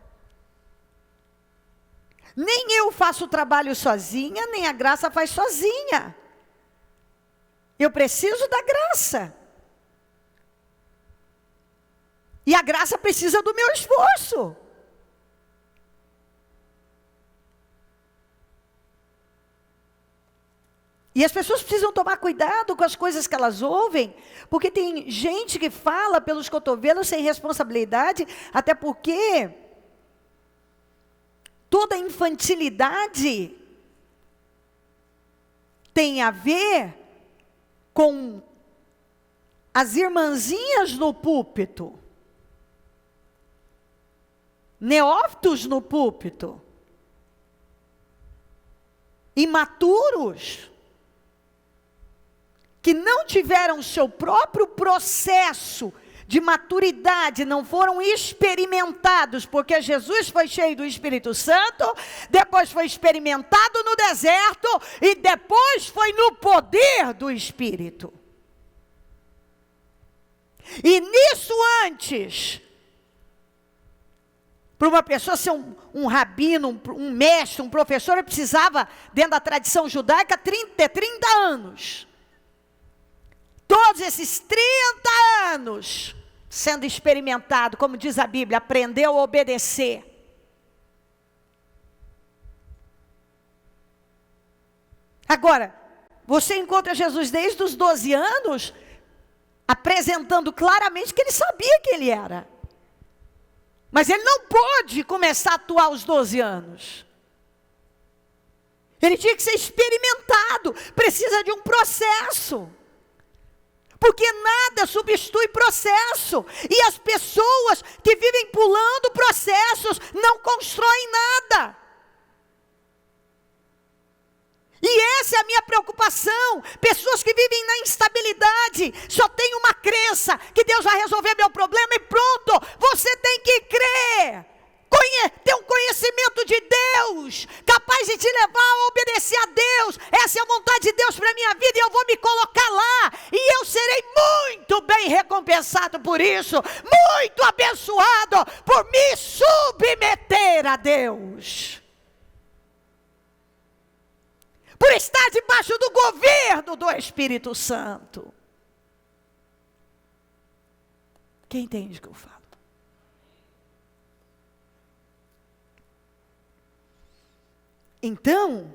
Nem eu faço o trabalho sozinha, nem a graça faz sozinha. Eu preciso da graça. E a graça precisa do meu esforço. E as pessoas precisam tomar cuidado com as coisas que elas ouvem, porque tem gente que fala pelos cotovelos sem responsabilidade, até porque toda infantilidade tem a ver com as irmãzinhas no púlpito, neófitos no púlpito, imaturos, que não tiveram seu próprio processo de maturidade, não foram experimentados, porque Jesus foi cheio do Espírito Santo, depois foi experimentado no deserto, e depois foi no poder do Espírito. E nisso antes, para uma pessoa ser um rabino, um mestre, um professor, ele precisava, dentro da tradição judaica, ter 30 anos. Todos esses 30 anos sendo experimentado, como diz a Bíblia, aprendeu a obedecer. Agora, você encontra Jesus desde os 12 anos, apresentando claramente que ele sabia quem ele era. Mas ele não pôde começar a atuar aos 12 anos. Ele tinha que ser experimentado, precisa de um processo. Porque nada substitui processo. E as pessoas que vivem pulando processos não constroem nada. E essa é a minha preocupação. Pessoas que vivem na instabilidade, só tem uma crença, que Deus vai resolver meu problema e pronto. Você tem que crer. Ter um conhecimento de Deus, capaz de te levar a obedecer a Deus. Essa é a vontade de Deus para a minha vida e eu vou me colocar lá. E eu serei muito bem recompensado por isso. Muito abençoado por me submeter a Deus. Por estar debaixo do governo do Espírito Santo. Quem entende o que eu falo? Então,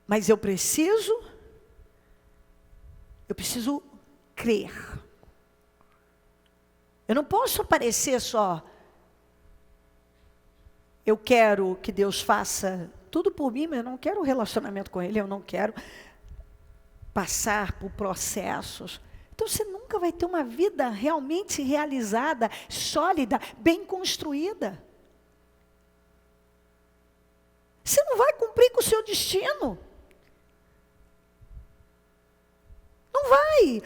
mas eu preciso crer. Eu não posso aparecer só. Eu quero que Deus faça tudo por mim, mas eu não quero um relacionamento com Ele, eu não quero passar por processos. Então você nunca vai ter uma vida realmente realizada, sólida, bem construída. Você não vai cumprir com o seu destino. Não vai.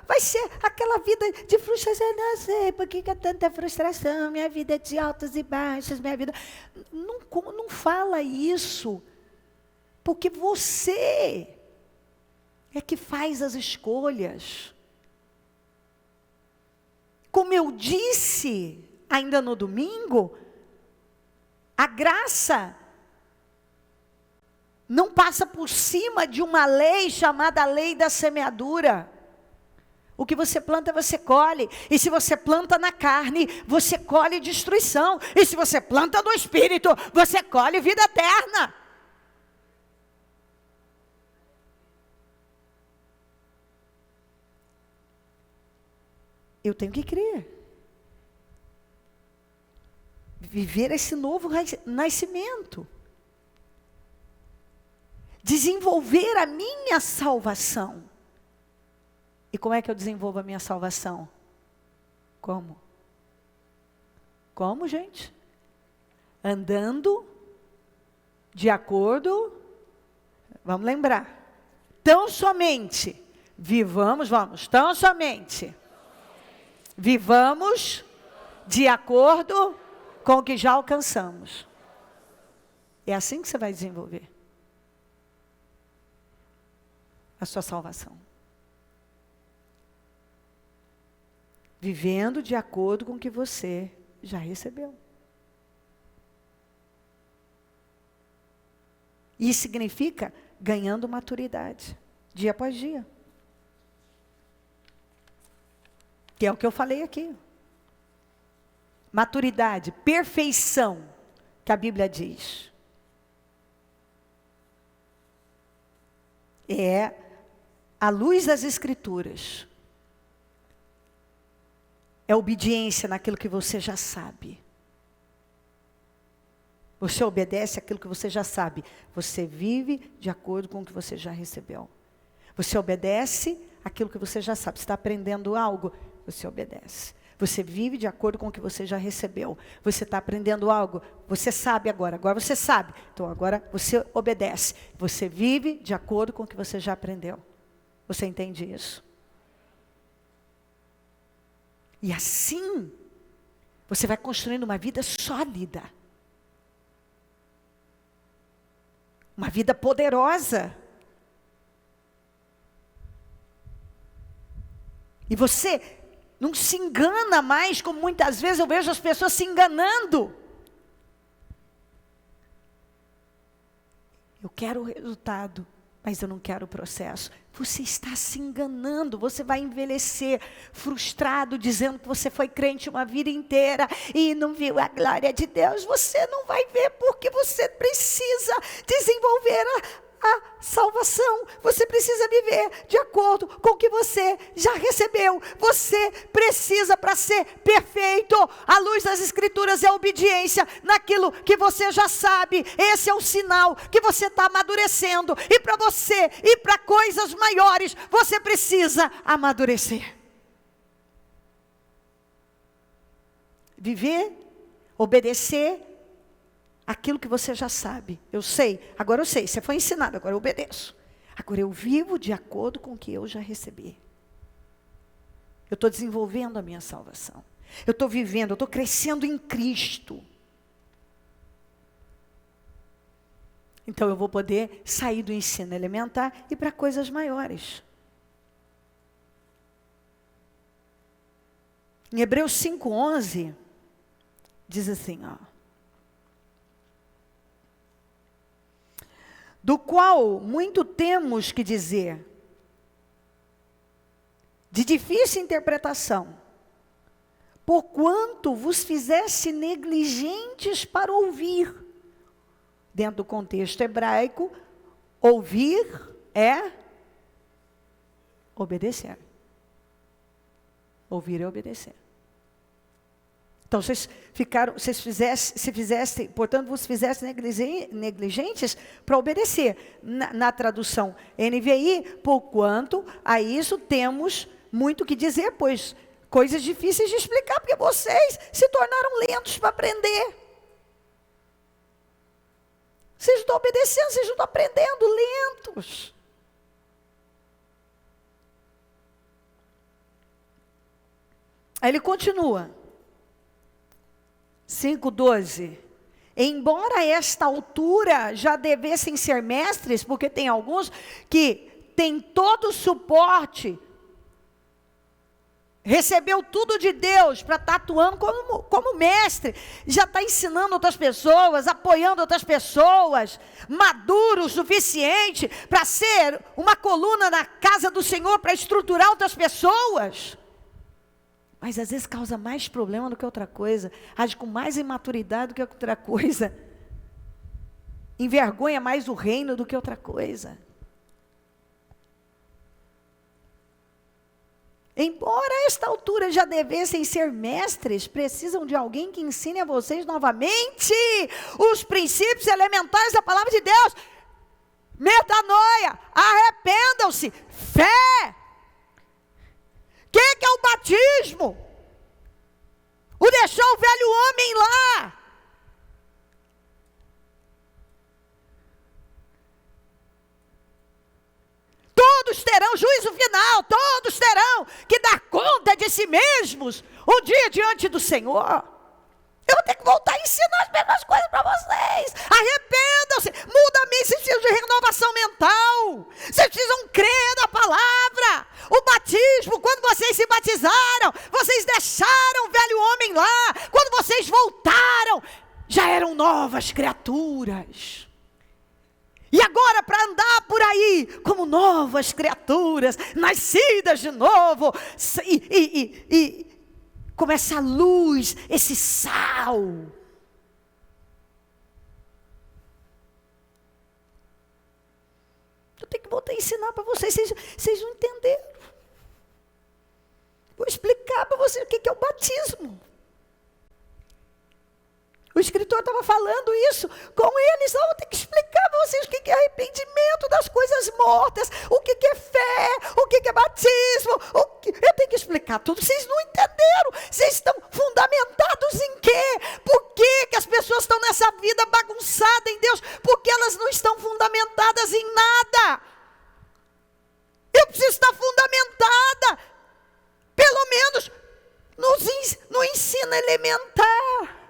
Vai ser aquela vida de frustração. Não sei por que é tanta frustração. Minha vida é de altos e baixos. Minha vida... Não fala isso. Porque você é que faz as escolhas. Como eu disse ainda no domingo, a graça não passa por cima de uma lei chamada lei da semeadura. O que você planta, você colhe. E se você planta na carne, você colhe destruição. E se você planta no Espírito, você colhe vida eterna. Eu tenho que crer. Viver esse novo nascimento. Desenvolver a minha salvação. E como é que eu desenvolvo a minha salvação? Como? Como, gente? Andando de acordo, vamos lembrar, tão somente, vivamos de acordo com o que já alcançamos. É assim que você vai desenvolver a sua salvação. Vivendo de acordo com o que você já recebeu. Isso significa ganhando maturidade, dia após dia. Que é o que eu falei aqui. Maturidade, perfeição, que a Bíblia diz. É a luz das Escrituras. É obediência naquilo que você já sabe. Você obedece aquilo que você já sabe. Você vive de acordo com o que você já recebeu. Você obedece aquilo que você já sabe. Você está aprendendo algo, você obedece. Você vive de acordo com o que você já recebeu. Você está aprendendo algo, você sabe agora você sabe. Então agora você obedece. Você vive de acordo com o que você já aprendeu. Você entende isso? E assim, você vai construindo uma vida sólida. Uma vida poderosa. E você não se engana mais, como muitas vezes eu vejo as pessoas se enganando. Eu quero o resultado, mas eu não quero o processo. Você está se enganando, você vai envelhecer frustrado, dizendo que você foi crente uma vida inteira e não viu a glória de Deus. Você não vai ver porque você precisa desenvolver a salvação. Você precisa viver de acordo com o que você já recebeu. Você precisa, para ser perfeito, à luz das Escrituras, é obediência naquilo que você já sabe. Esse é o sinal que você está amadurecendo. E para você ir para coisas maiores, você precisa amadurecer. Viver, obedecer aquilo que você já sabe. Eu sei, agora eu sei, você foi ensinado, agora eu obedeço. Agora eu vivo de acordo com o que eu já recebi. Eu estou desenvolvendo a minha salvação. Eu estou vivendo, eu estou crescendo em Cristo. Então eu vou poder sair do ensino elementar e ir para coisas maiores. Em Hebreus 5:11, diz assim, ó. Do qual muito temos que dizer, de difícil interpretação, porquanto vos fizesse negligentes para ouvir. Dentro do contexto hebraico, ouvir é obedecer. Ouvir é obedecer. Então, portanto, vos fizessem negligentes para obedecer. Na tradução NVI, porquanto a isso temos muito que dizer, pois coisas difíceis de explicar, porque vocês se tornaram lentos para aprender. Vocês não estão obedecendo, vocês não estão aprendendo, lentos. Aí ele continua. 5:12. Embora a esta altura já devessem ser mestres, porque tem alguns que têm todo o suporte, recebeu tudo de Deus para estar atuando como mestre, já está ensinando outras pessoas, apoiando outras pessoas, maduro o suficiente para ser uma coluna na casa do Senhor, para estruturar outras pessoas. Mas às vezes causa mais problema do que outra coisa, age com mais imaturidade do que outra coisa, envergonha mais o reino do que outra coisa. Embora a esta altura já devessem ser mestres, precisam de alguém que ensine a vocês novamente os princípios elementares da palavra de Deus. Metanoia, arrependam-se, fé. O que é o batismo? O deixar o velho homem lá. Todos terão juízo final, todos terão que dar conta de si mesmos um dia diante do Senhor. Eu vou ter que voltar a ensinar as mesmas coisas para vocês. Arrependam-se, muda a mente, vocês precisam de renovação mental. Vocês precisam crer na palavra. O batismo, quando vocês se batizaram, vocês deixaram o velho homem lá. Quando vocês voltaram, já eram novas criaturas. E agora, para andar por aí como novas criaturas, nascidas de novo, como essa luz, esse sal. Eu tenho que voltar a ensinar para vocês, vocês não entenderam. Vou explicar para vocês o que é o batismo. O escritor estava falando isso com eles. Eu vou ter que explicar para vocês o que é arrependimento das coisas mortas, o que é fé, o que é batismo. Eu tenho que explicar tudo. Vocês não entenderam. Vocês estão fundamentados em quê? Por que as pessoas estão nessa vida bagunçada em Deus? Porque elas não estão fundamentadas em nada. Eu preciso estar fundamentada, pelo menos no ensino elementar.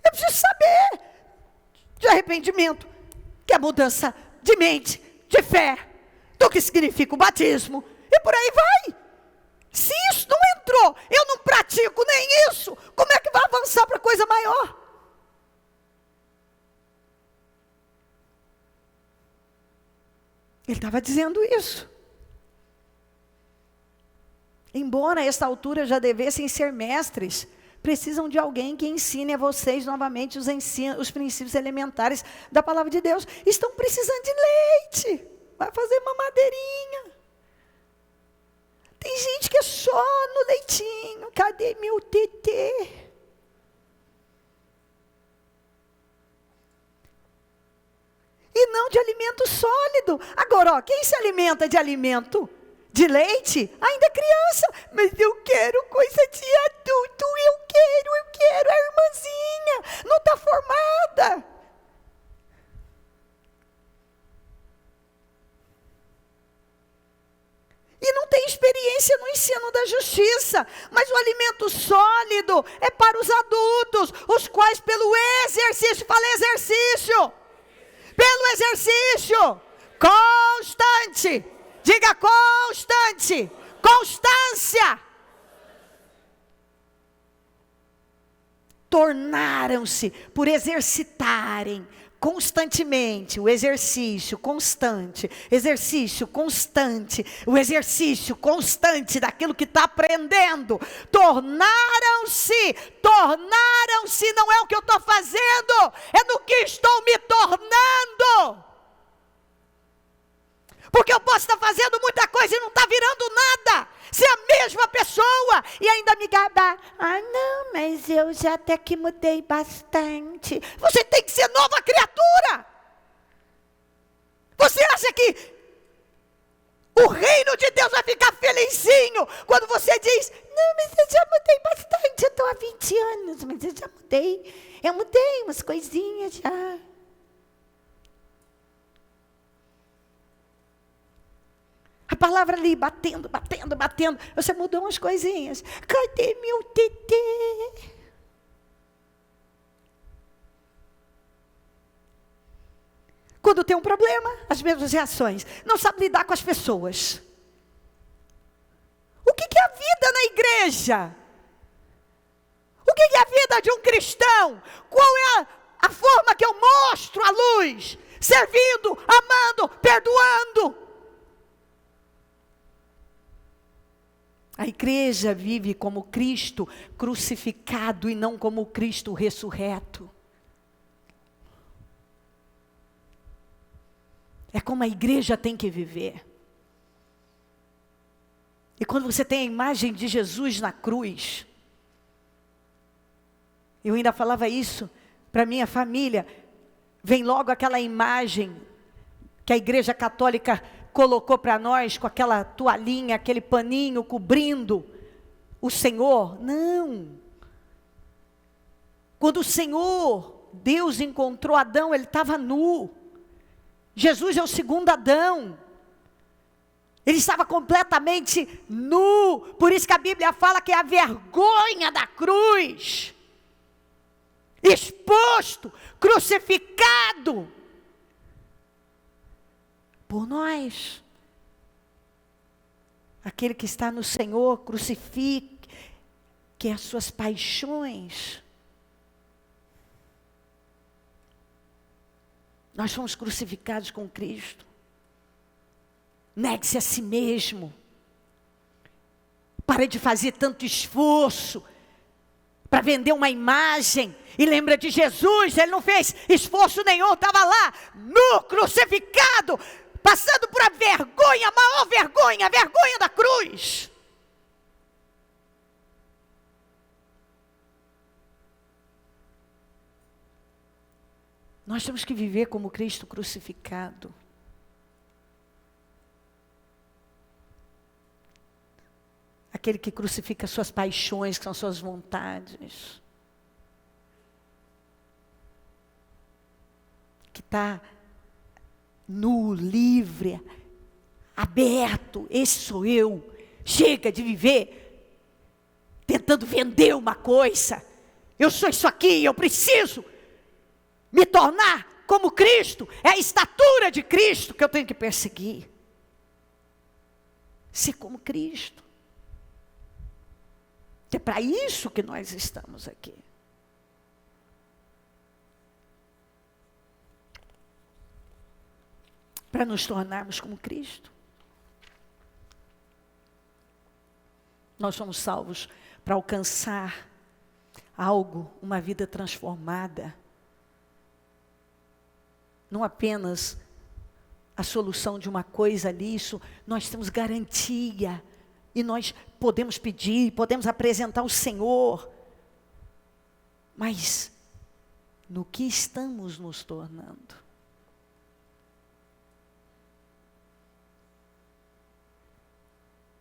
Eu preciso saber de arrependimento, que é a mudança de mente, de fé, do que significa o batismo, e por aí vai. Se isso não entrou, eu não pratico nem isso, como é que vai avançar para coisa maior? Ele estava dizendo isso. Embora a esta altura já devessem ser mestres, precisam de alguém que ensine a vocês novamente os princípios elementares da palavra de Deus. Estão precisando de leite. Vai fazer mamadeirinha. Tem gente que é só no leitinho. Cadê meu tetê? E não de alimento sólido. Agora, ó, quem se alimenta de alimento de leite, ainda é criança. Mas eu quero coisa de adulto. Eu quero. A irmãzinha não está formada. E não tem experiência no ensino da justiça. Mas o alimento sólido é para os adultos, os quais pelo exercício, fala exercício. Pelo exercício constante. Diga constante. Constância. Tornaram-se, por exercitarem constantemente, o exercício constante, o exercício constante daquilo que está aprendendo, tornaram-se, não é o que eu estou fazendo, é no que estou me tornando, porque eu posso estar fazendo muita coisa e não está virando nada, se a mesma pessoa, e ainda me gabar, não, mas eu já até que mudei bastante. Você tem que ser nova criatura. Você acha que o reino de Deus vai ficar felizinho quando você diz, não, mas eu já mudei bastante, eu estou há 20 anos, mas eu já mudei. Eu mudei umas coisinhas já. A palavra ali, batendo. Você mudou umas coisinhas. Cadê meu tetê? Quando tem um problema, as mesmas reações. Não sabe lidar com as pessoas. O que é a vida na igreja? O que é a vida de um cristão? Qual é a forma que eu mostro a luz? Servindo, amando, perdoando. A igreja vive como Cristo crucificado e não como Cristo ressurreto. É como a igreja tem que viver. E quando você tem a imagem de Jesus na cruz, eu ainda falava isso para minha família, vem logo aquela imagem que a igreja católica colocou para nós com aquela toalhinha, aquele paninho cobrindo o Senhor. Não. Quando o Senhor, Deus encontrou Adão, ele estava nu. Jesus é o segundo Adão. Ele estava completamente nu. Por isso que a Bíblia fala que é a vergonha da cruz. Exposto, crucificado. Por nós. Aquele que está no Senhor, crucifique as suas paixões. Nós fomos crucificados com Cristo. Negue-se a si mesmo. Pare de fazer tanto esforço para vender uma imagem. E lembra de Jesus, ele não fez esforço nenhum, estava lá, nu, crucificado, passando por a vergonha, a maior vergonha, a vergonha da cruz. Nós temos que viver como Cristo crucificado. Aquele que crucifica suas paixões, que são suas vontades. Que está nu, livre, aberto. Esse sou eu. Chega de viver tentando vender uma coisa. Eu sou isso aqui, eu preciso me tornar como Cristo. É a estatura de Cristo que eu tenho que perseguir. Ser como Cristo. É para isso que nós estamos aqui. Para nos tornarmos como Cristo. Nós somos salvos para alcançar algo, uma vida transformada. Não apenas a solução de uma coisa ali, isso nós temos garantia. E nós podemos pedir, podemos apresentar ao Senhor. Mas no que estamos nos tornando?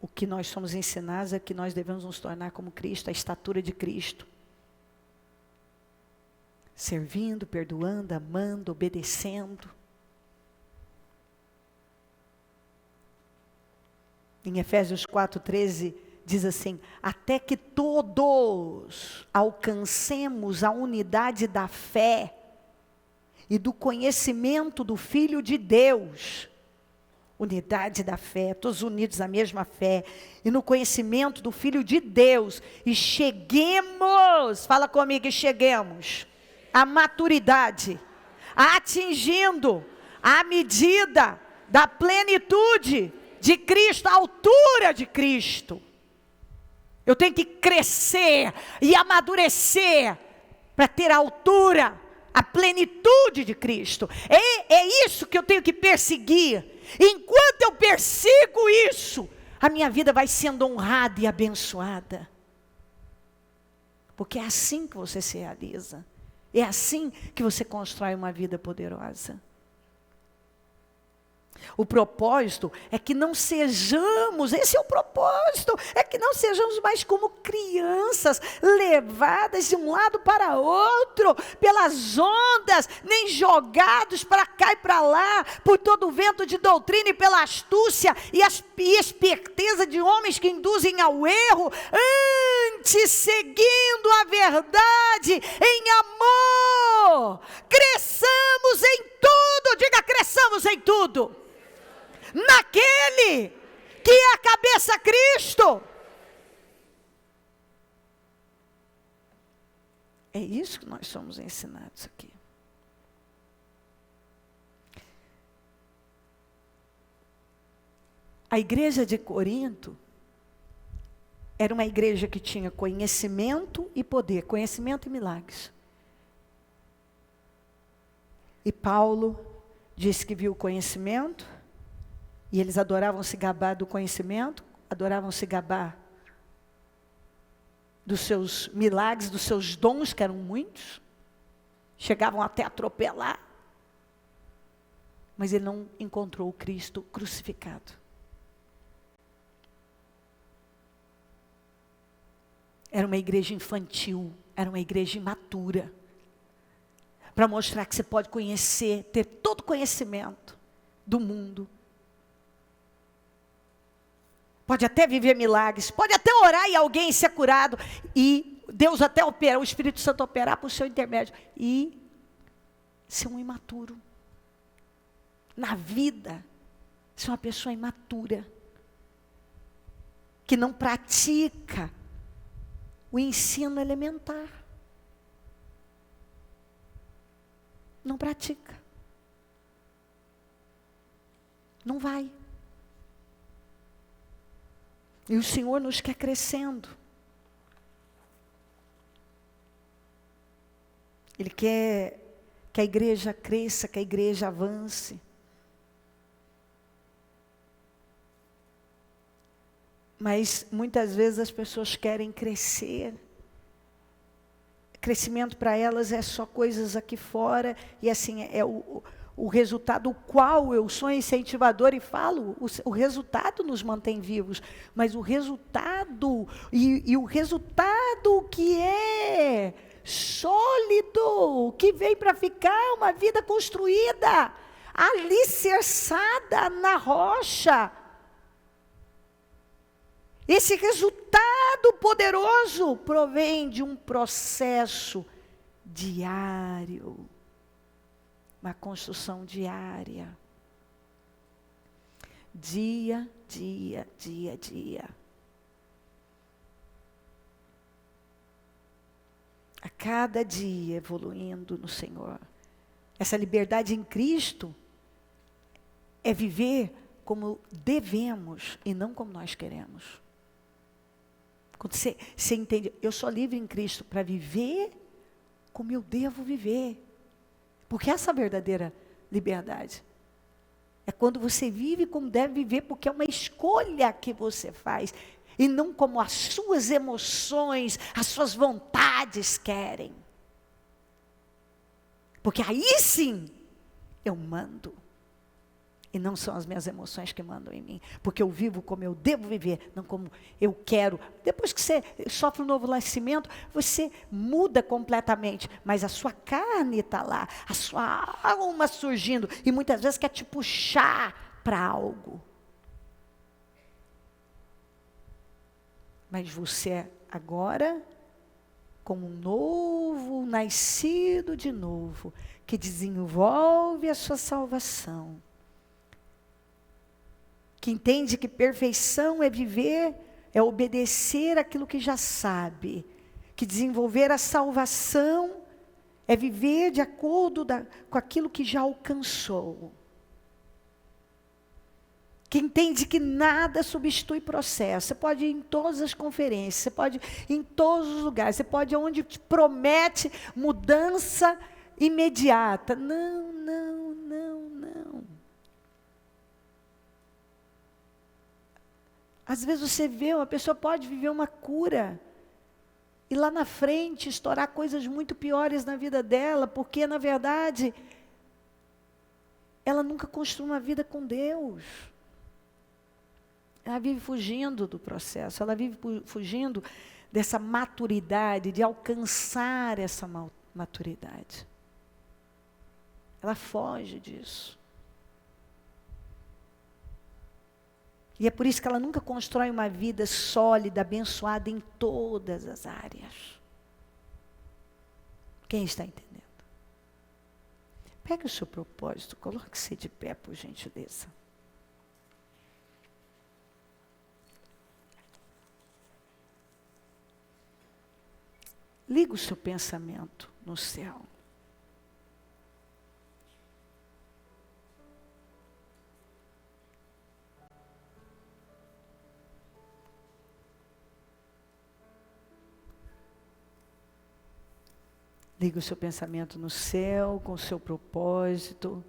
O que nós somos ensinados é que nós devemos nos tornar como Cristo, a estatura de Cristo. Servindo, perdoando, amando, obedecendo. Em Efésios 4:13 diz assim: até que todos alcancemos a unidade da fé e do conhecimento do Filho de Deus. Unidade da fé, todos unidos à mesma fé, e no conhecimento do Filho de Deus, e cheguemos, fala comigo, e cheguemos à maturidade, atingindo a medida da plenitude de Cristo, a altura de Cristo. Eu tenho que crescer e amadurecer para ter a altura, a plenitude de Cristo. É isso que eu tenho que perseguir. Enquanto eu persigo isso, a minha vida vai sendo honrada e abençoada. Porque é assim que você se realiza. É assim que você constrói uma vida poderosa. O propósito é que não sejamos, esse é o propósito, é que não sejamos mais como crianças, levadas de um lado para outro, pelas ondas, nem jogados para cá e para lá, por todo o vento de doutrina e pela astúcia e esperteza de homens que induzem ao erro, antes seguindo a verdade em amor, cresçamos em tudo, diga cresçamos em tudo. Naquele que é a cabeça Cristo. É isso que nós somos ensinados aqui. A igreja de Corinto era uma igreja que tinha conhecimento e poder, conhecimento e milagres. E Paulo disse que viu o conhecimento. E eles adoravam se gabar do conhecimento, adoravam se gabar dos seus milagres, dos seus dons, que eram muitos. Chegavam até a atropelar. Mas ele não encontrou o Cristo crucificado. Era uma igreja infantil, era uma igreja imatura. Para mostrar que você pode conhecer, ter todo o conhecimento do mundo. Pode até viver milagres, pode até orar e alguém ser curado, e Deus até operar, o Espírito Santo operar por seu intermédio, e ser um imaturo. Na vida, ser uma pessoa imatura, que não pratica o ensino elementar. Não pratica. Não vai. E o Senhor nos quer crescendo. Ele quer que a igreja cresça, que a igreja avance. Mas muitas vezes as pessoas querem crescer. Crescimento para elas é só coisas aqui fora. E assim, é o resultado, o qual eu sou incentivador e falo, o resultado nos mantém vivos, mas o resultado, e o resultado que é sólido, que vem para ficar, uma vida construída, alicerçada na rocha. Esse resultado poderoso provém de um processo diário. Uma construção diária. Dia, dia, dia, dia. A cada dia evoluindo no Senhor. Essa liberdade em Cristo é viver como devemos e não como nós queremos. Quando você entende, eu sou livre em Cristo para viver como eu devo viver. Porque essa é a verdadeira liberdade. É quando você vive como deve viver, porque é uma escolha que você faz. E não como as suas emoções, as suas vontades querem. Porque aí sim, eu mando. E não são as minhas emoções que mandam em mim. Porque eu vivo como eu devo viver, não como eu quero. Depois que você sofre um novo nascimento, você muda completamente. Mas a sua carne está lá, a sua alma surgindo. E muitas vezes quer te puxar para algo. Mas você agora, como um novo, nascido de novo, que desenvolve a sua salvação, que entende que perfeição é viver, é obedecer aquilo que já sabe, que desenvolver a salvação é viver de acordo com aquilo que já alcançou. Que entende que nada substitui processo. Você pode ir em todas as conferências, você pode ir em todos os lugares, você pode ir onde te promete mudança imediata. Não, não, não, não. Às vezes você vê, uma pessoa pode viver uma cura, e lá na frente estourar coisas muito piores na vida dela, porque na verdade, ela nunca construiu uma vida com Deus. Ela vive fugindo do processo, ela vive fugindo dessa maturidade, de alcançar essa maturidade. Ela foge disso. E é por isso que ela nunca constrói uma vida sólida, abençoada em todas as áreas. Quem está entendendo? Pegue o seu propósito, coloque-se de pé, por gentileza. Liga o seu pensamento no céu. Liga o seu pensamento no céu, com o seu propósito.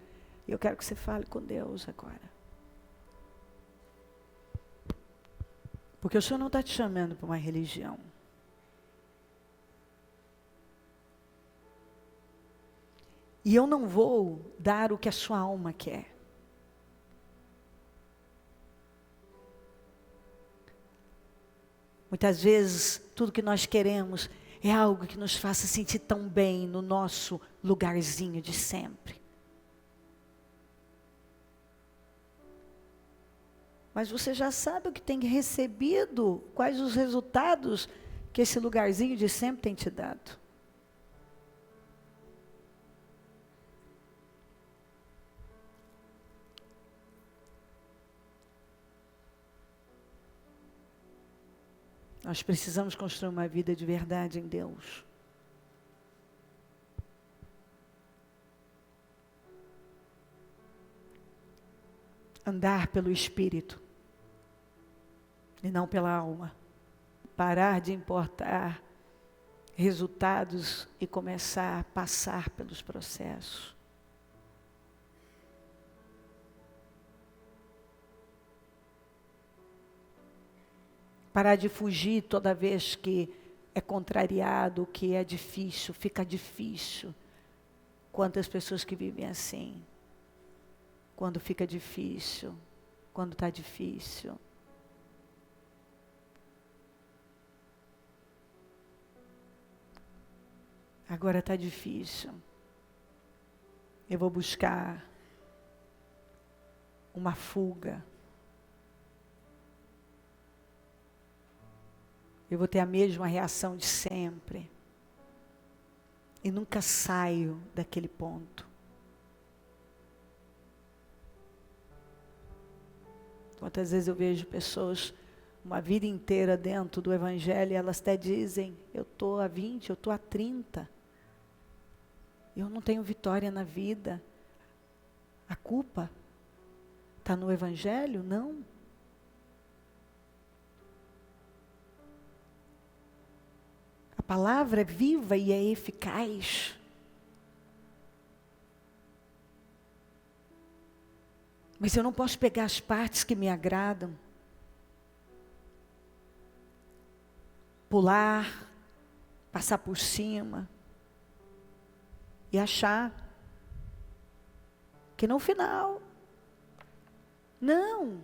E eu quero que você fale com Deus agora. Porque o Senhor não está te chamando para uma religião. E eu não vou dar o que a sua alma quer. Muitas vezes, tudo que nós queremos é algo que nos faça sentir tão bem no nosso lugarzinho de sempre. Mas você já sabe o que tem recebido, quais os resultados que esse lugarzinho de sempre tem te dado. Nós precisamos construir uma vida de verdade em Deus. Andar pelo Espírito e não pela alma. Parar de importar resultados e começar a passar pelos processos. Parar de fugir toda vez que é contrariado, que é difícil, fica difícil. Quantas pessoas que vivem assim? Quando fica difícil, quando está difícil. Agora está difícil. Eu vou buscar uma fuga. Eu vou ter a mesma reação de sempre. E nunca saio daquele ponto. Quantas vezes eu vejo pessoas uma vida inteira dentro do Evangelho e elas até dizem, eu estou há 20, eu estou há 30. Eu não tenho vitória na vida. A culpa está no Evangelho? Não. palavra é viva e é eficaz. Mas eu não posso pegar as partes que me agradam, pular, passar por cima e achar que no final, não,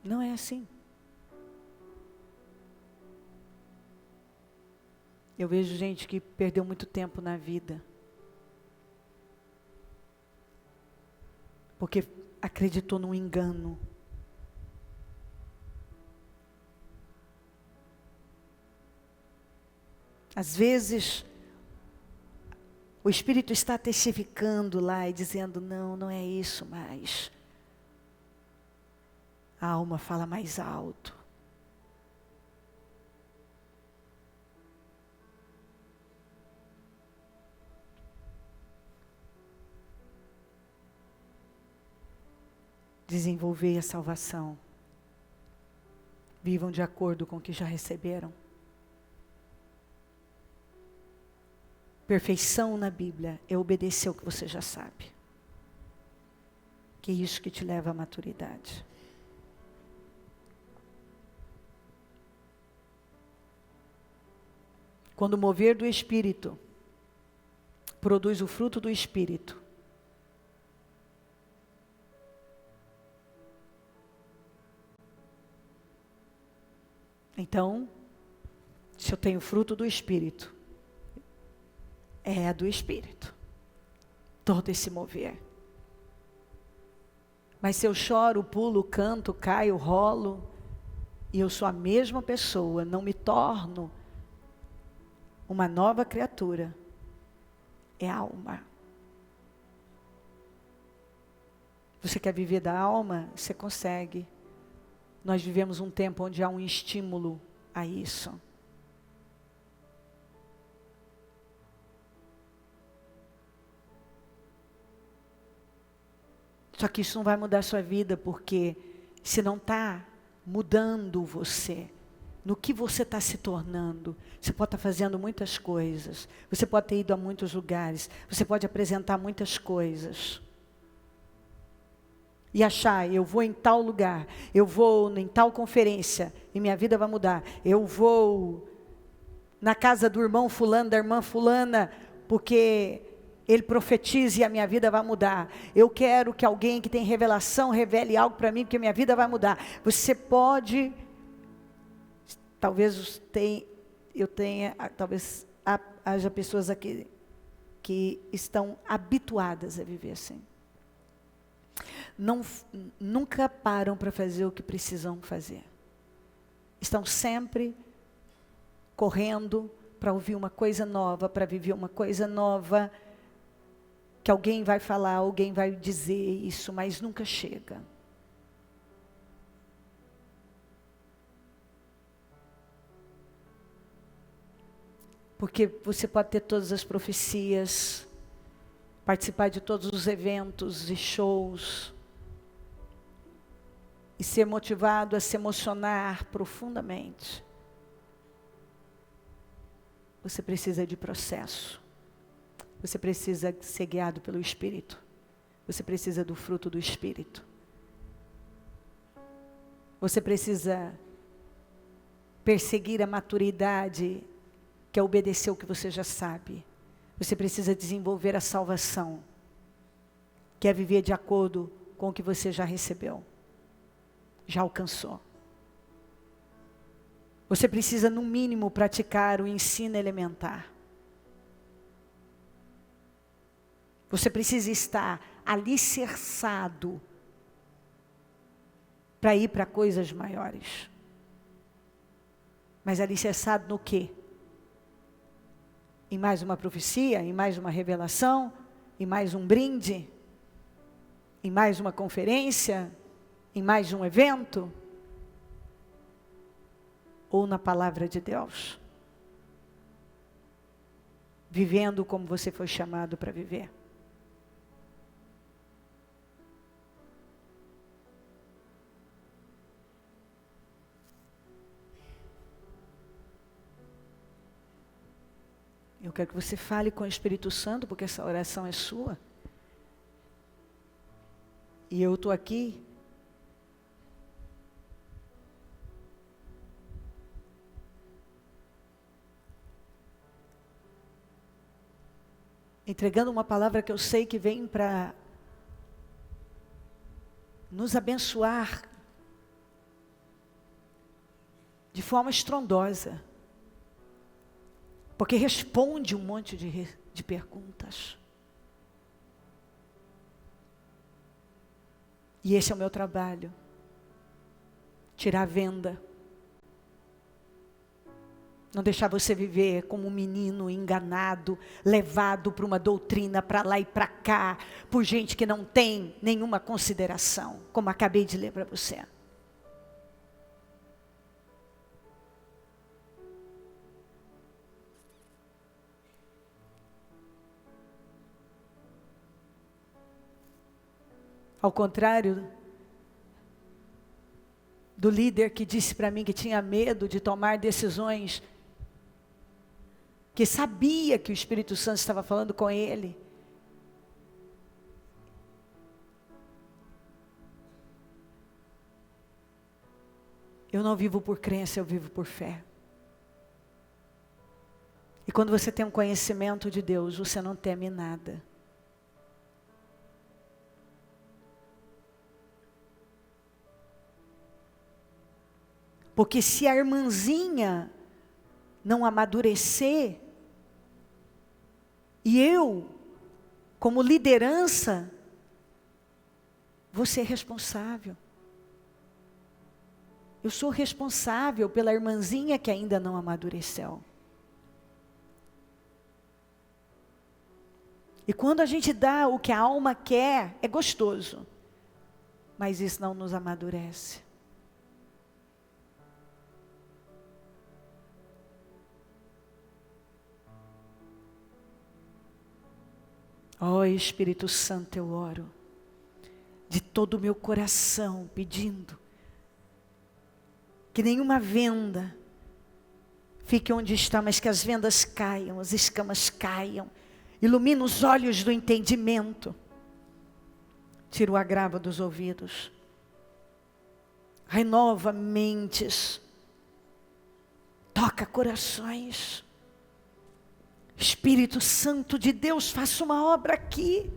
não é assim. Eu vejo gente que perdeu muito tempo na vida, porque acreditou num engano. Às vezes, o Espírito está testificando lá e dizendo, não é isso mais. A alma fala mais alto. Desenvolver a salvação. Vivam de acordo com o que já receberam. Perfeição na Bíblia é obedecer o que você já sabe. Que é isso que te leva à maturidade. Quando o mover do Espírito produz o fruto do Espírito, então, se eu tenho fruto do Espírito, é do Espírito, todo esse mover. Mas se eu choro, pulo, canto, caio, rolo, e eu sou a mesma pessoa, não me torno uma nova criatura, é alma. Você quer viver da alma? Você consegue. Nós vivemos um tempo onde há um estímulo a isso. Só que isso não vai mudar a sua vida, porque se não está mudando você, no que você está se tornando, você pode estar fazendo muitas coisas, você pode ter ido a muitos lugares, você pode apresentar muitas coisas. E achar, eu vou em tal lugar, eu vou em tal conferência, e minha vida vai mudar. Eu vou na casa do irmão fulano, da irmã fulana, porque ele profetiza e a minha vida vai mudar. Eu quero que alguém que tem revelação revele algo para mim, porque minha vida vai mudar. Você pode, talvez talvez haja pessoas aqui que estão habituadas a viver assim. Nunca param para fazer o que precisam fazer. Estão sempre correndo para ouvir uma coisa nova, para viver uma coisa nova, que alguém vai falar, alguém vai dizer isso, mas nunca chega. Porque você pode ter todas as profecias, participar de todos os eventos e shows, e ser motivado a se emocionar profundamente. Você precisa de processo. Você precisa ser guiado pelo Espírito. Você precisa do fruto do Espírito. Você precisa perseguir a maturidade, que é obedecer o que você já sabe. Você precisa desenvolver a salvação, que é viver de acordo com o que você já recebeu, já alcançou. Você precisa, no mínimo, praticar o ensino elementar. Você precisa estar alicerçado para ir para coisas maiores. Mas alicerçado no quê? Em mais uma profecia, em mais uma revelação, em mais um brinde, em mais uma conferência, em mais um evento? Ou na palavra de Deus? Vivendo como você foi chamado para viver. quero que você fale com o Espírito Santo, porque essa oração é sua. E eu estou aqui entregando uma palavra que eu sei que vem para nos abençoar de forma estrondosa, porque responde um monte de perguntas. E esse é o meu trabalho, tirar a venda, não deixar você viver como um menino enganado, levado por uma doutrina para lá e para cá, por gente que não tem nenhuma consideração, como acabei de ler para você. Ao contrário do líder que disse para mim que tinha medo de tomar decisões, que sabia que o Espírito Santo estava falando com ele. Eu não vivo por crença, eu vivo por fé. E quando você tem um conhecimento de Deus, você não teme nada. Porque se a irmãzinha não amadurecer, e eu, como liderança, vou ser responsável. Eu sou responsável pela irmãzinha que ainda não amadureceu. E quando a gente dá o que a alma quer, é gostoso. Mas isso não nos amadurece. Ó Espírito Santo, eu oro de todo o meu coração, pedindo que nenhuma venda fique onde está, mas que as vendas caiam, as escamas caiam. Ilumina os olhos do entendimento. Tira o agravo dos ouvidos. Renova mentes. Toca corações. Espírito Santo de Deus, faça uma obra aqui.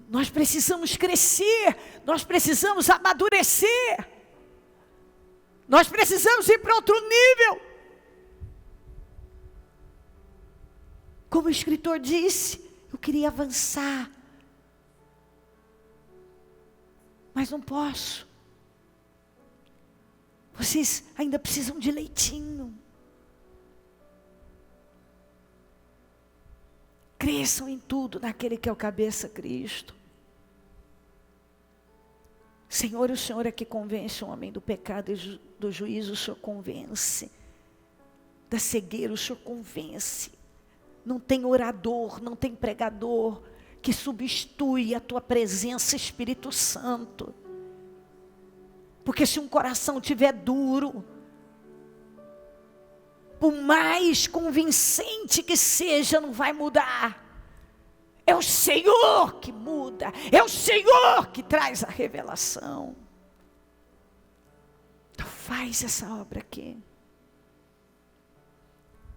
Nós precisamos crescer, nós precisamos amadurecer. Nós precisamos ir para outro nível. Como o escritor disse, eu queria avançar, mas não posso. Vocês ainda precisam de leitinho. Cresçam em tudo naquele que é o cabeça, Cristo. Senhor, o Senhor é que convence o homem do pecado e do juízo, o Senhor convence. Da cegueira, o Senhor convence. Não tem orador, não tem pregador que substitui a tua presença, Espírito Santo. Porque se um coração tiver duro, por mais convincente que seja, não vai mudar. É o Senhor que muda, é o Senhor que traz a revelação. Então faz essa obra aqui.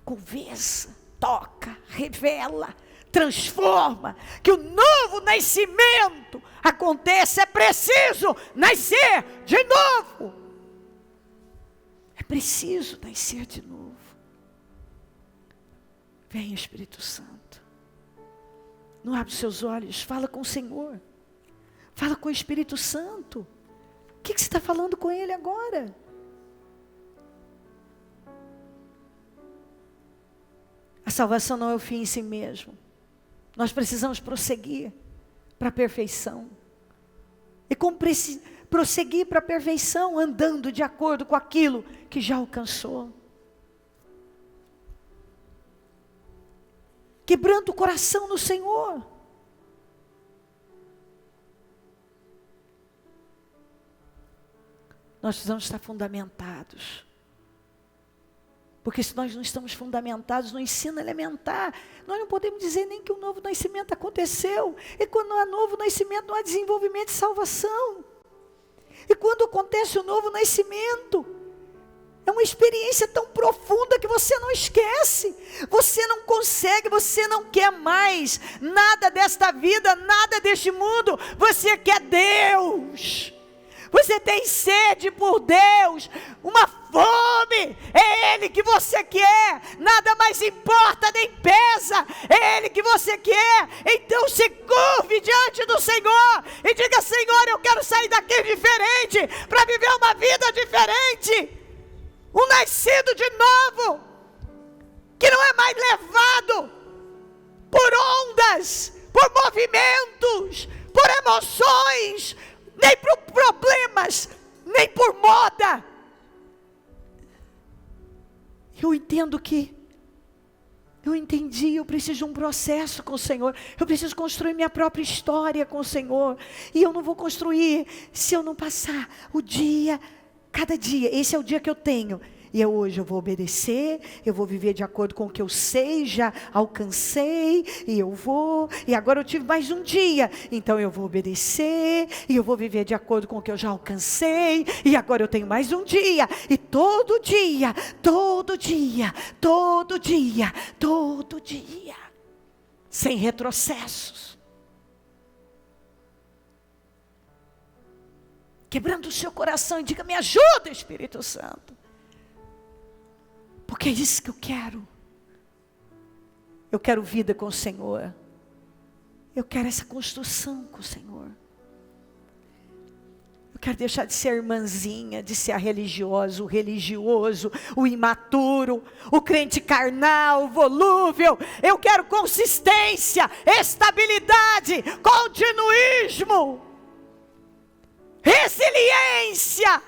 Convença, toca, revela, transforma. Que o novo nascimento aconteça. É preciso nascer de novo. É preciso nascer de novo. Vem, Espírito Santo. Não abre os seus olhos, fala com o Senhor. Fala com o Espírito Santo. O que você está falando com Ele agora? A salvação não é o fim em si mesmo. Nós precisamos prosseguir para a perfeição. E como prosseguir para a perfeição? Andando de acordo com aquilo que já alcançou. Quebrando o coração no Senhor. Nós precisamos estar fundamentados. Porque se nós não estamos fundamentados no ensino elementar, nós não podemos dizer nem que o novo nascimento aconteceu. E quando não há novo nascimento, não há desenvolvimento e salvação. E quando acontece o novo nascimento, é uma experiência tão profunda que você não esquece. Você não consegue, você não quer mais nada desta vida, nada deste mundo. Você quer Deus. Você tem sede por Deus, uma fome, é Ele que você quer, nada mais importa nem pesa, é Ele que você quer. Então se curve diante do Senhor e diga: Senhor, eu quero sair daqui diferente, para viver uma vida diferente, um nascido de novo, que não é mais levado por ondas, por movimentos, por emoções, nem por problemas, nem por moda. Eu entendi, eu preciso de um processo com o Senhor, eu preciso construir minha própria história com o Senhor, e eu não vou construir se eu não passar o dia, cada dia. Esse é o dia que eu tenho, e hoje eu vou obedecer, eu vou viver de acordo com o que eu sei, já alcancei, e agora eu tive mais um dia, então eu vou obedecer, e eu vou viver de acordo com o que eu já alcancei, e agora eu tenho mais um dia, e todo dia, sem retrocessos, quebrando o seu coração e diga: me ajuda, Espírito Santo. Porque é isso que eu quero. Eu quero vida com o Senhor. Eu quero essa construção com o Senhor. Eu quero deixar de ser a irmãzinha, de ser a religiosa, o religioso, o imaturo, o crente carnal, volúvel. Eu quero consistência, estabilidade, continuismo, resiliência.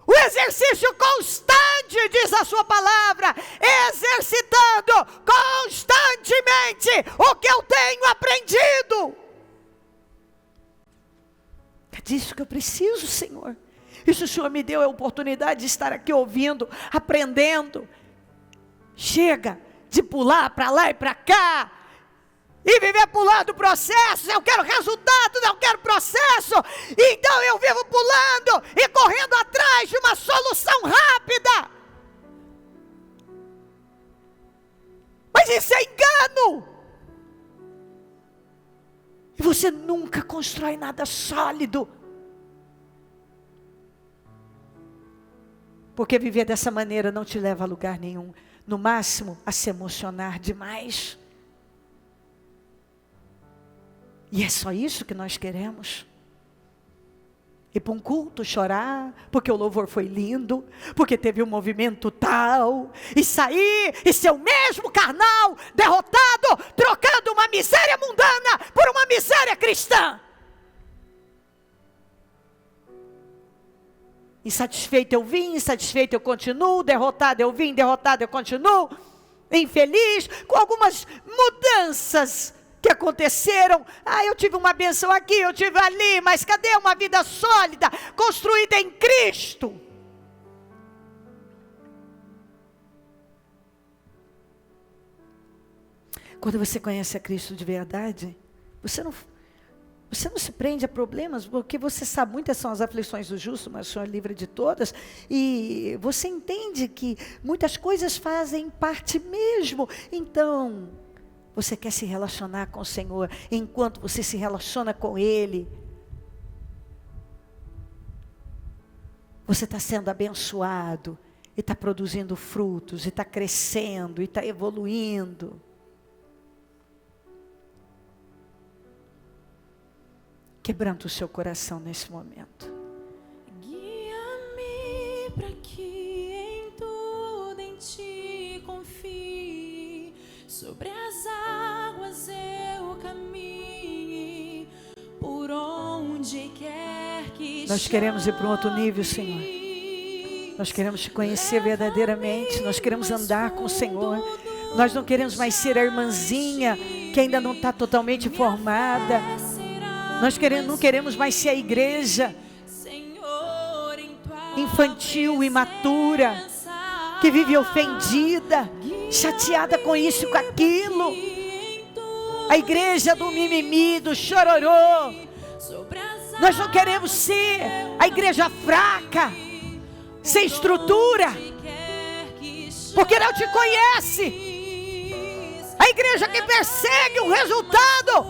O exercício constante, diz a sua palavra, exercitando constantemente o que eu tenho aprendido. É disso que eu preciso, Senhor. Isso o Senhor me deu a oportunidade de estar aqui ouvindo, aprendendo. Chega de pular para lá e para cá, e viver pulando processos. Eu quero resultado, não quero processo. Então eu vivo pulando e correndo atrás de uma solução rápida. Mas isso é engano. E você nunca constrói nada sólido. Porque viver dessa maneira não te leva a lugar nenhum. No máximo, a se emocionar demais. E é só isso que nós queremos? Ir para um culto chorar, porque o louvor foi lindo, porque teve um movimento tal, e sair e ser o mesmo carnal, derrotado, trocando uma miséria mundana por uma miséria cristã. Insatisfeito eu vim, insatisfeito eu continuo, derrotado eu vim, derrotado eu continuo, infeliz, com algumas mudanças que aconteceram. Eu tive uma benção aqui, eu tive ali, mas cadê uma vida sólida, construída em Cristo? Quando você conhece a Cristo de verdade, você não se prende a problemas, porque você sabe, muitas são as aflições do justo, mas o Senhor livra de todas, e você entende que muitas coisas fazem parte mesmo. Então, você quer se relacionar com o Senhor. Enquanto você se relaciona com Ele, você está sendo abençoado, e está produzindo frutos, e está crescendo, e está evoluindo. Quebranta o seu coração nesse momento. Guia-me para que em tudo em ti confie, sobre as águas eu caminhe, por onde quer que nós queremos ir para um outro nível, Senhor. Nós queremos te conhecer verdadeiramente. Nós queremos andar com o Senhor. Nós não queremos mais ser a irmãzinha que ainda não está totalmente formada. Nós não queremos mais ser a igreja infantil, imatura. que vive ofendida, chateada com isso e com aquilo. A igreja do mimimi, do chororô. Nós não queremos ser a igreja fraca, sem estrutura, porque não te conhece. A igreja que persegue um resultado,